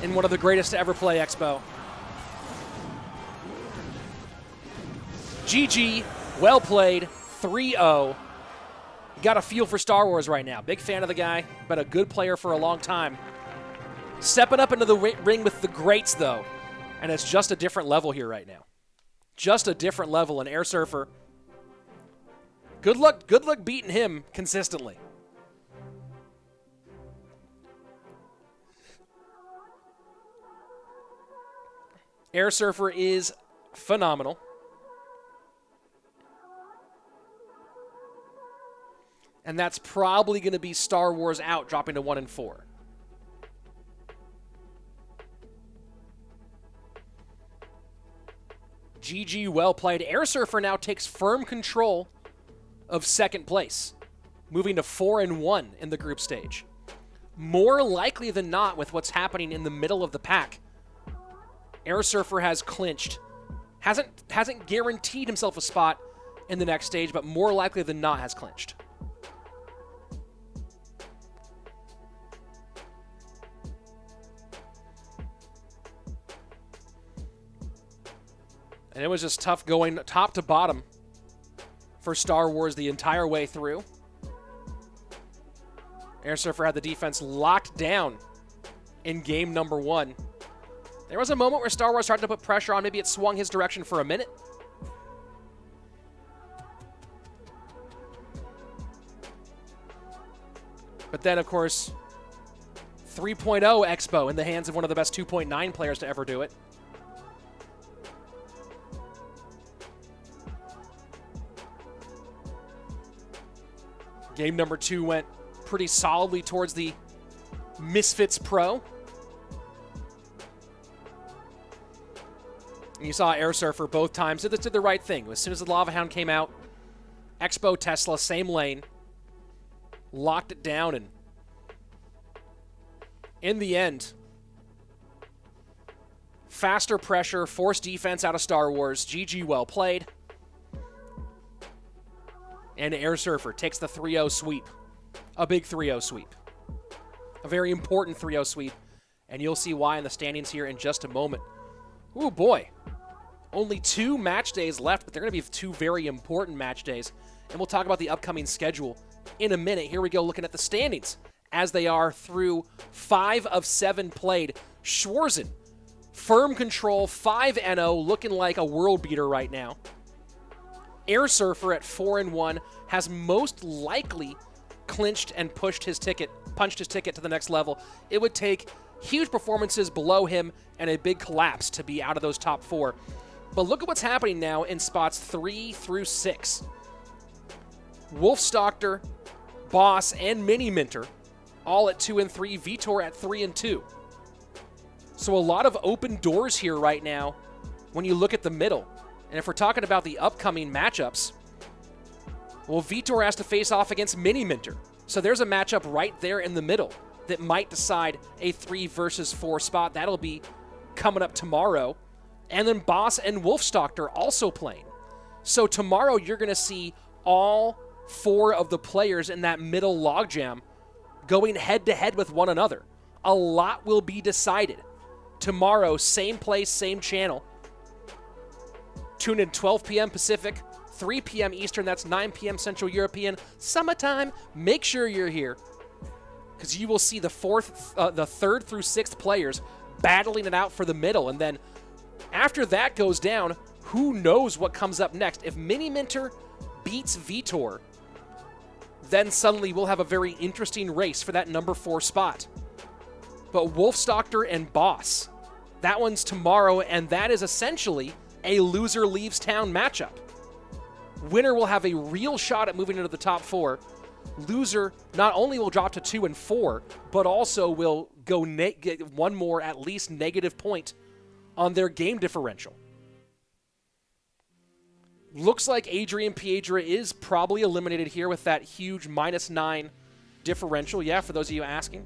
in one of the greatest to ever play Expo. GG, well played, 3-0. Got a feel for StarWars right now. Big fan of the guy, been a good player for a long time. Stepping up into the ring with the greats, though, and it's just a different level here right now. Just a different level, and Airsurfer, good luck beating him consistently. Airsurfer is phenomenal. And that's probably going to be StarWars out, dropping to 1-4. GG, well played. Airsurfer now takes firm control of second place, moving to 4-1 in the group stage. More likely than not, with what's happening in the middle of the pack, Airsurfer has clinched. Hasn't guaranteed himself a spot in the next stage, but more likely than not has clinched. And it was just tough going top to bottom for StarWars the entire way through. Airsurfer had the defense locked down in game number 1. There was a moment where StarWars started to put pressure on. Maybe it swung his direction for a minute. But then, of course, 3.0 Expo in the hands of one of the best 2.9 players to ever do it. Game number 2 went pretty solidly towards the Misfits Pro. And you saw Airsurfer both times did the right thing. As soon as the Lava Hound came out, Expo Tesla, same lane, locked it down, and in the end, faster pressure, forced defense out of Star Wars. GG, well played. And Airsurfer takes the 3-0 sweep. A big 3-0 sweep. A very important 3-0 sweep. And you'll see why in the standings here in just a moment. Ooh, boy. Only 2 match days left, but they're going to be 2 very important match days. And we'll talk about the upcoming schedule in a minute. Here we go, looking at the standings as they are through 5 of 7 played. Schwarzen, firm control, 5-0, looking like a world beater right now. Airsurfer at 4-1 has most likely clinched and punched his ticket to the next level. It would take huge performances below him and a big collapse to be out of those top 4. But look at what's happening now in spots 3 through 6. Wolfstochter, Boss, and Miniminter all at 2 and 3. Vitor at 3 and 2. So a lot of open doors here right now when you look at the middle. And if we're talking about the upcoming matchups, well, Vitor has to face off against Miniminter. So there's a matchup right there in the middle that might decide a 3 versus 4 spot. That'll be coming up tomorrow. And then Boss and Wolfstochter also playing. So tomorrow you're going to see all 4 of the players in that middle logjam going head-to-head with one another. A lot will be decided. Tomorrow, same place, same channel. Tune in 12 p.m. Pacific, 3 p.m. Eastern, that's 9 p.m. Central European. Summertime, make sure you're here, because you will see the 3rd through 6th players battling it out for the middle. And then after that goes down, who knows what comes up next. If Miniminter beats Vitor, then suddenly we'll have a very interesting race for that number 4 spot. But Wolfstochter and Boss, that one's tomorrow, and that is essentially a loser leaves town matchup. Winner will have a real shot at moving into the top 4. Loser not only will drop to 2 and 4, but also will go get one more at least negative point on their game differential. Looks like Adrian Piedra is probably eliminated here with that huge -9 differential. Yeah, for those of you asking.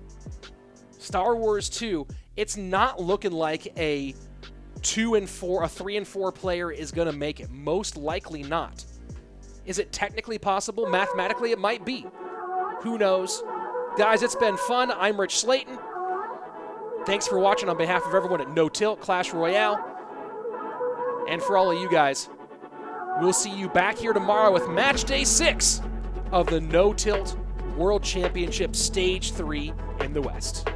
Star Wars 2, it's not looking like a 3 and 4 player is going to make it. Most likely not. Is it technically possible? Mathematically, it might be. Who knows? Guys, it's been fun. I'm RichSlaton. Thanks for watching on behalf of everyone at No Tilt, Clash Royale. And for all of you guys, we'll see you back here tomorrow with Match Day 6 of the No Tilt World Championship Stage 3 in the West.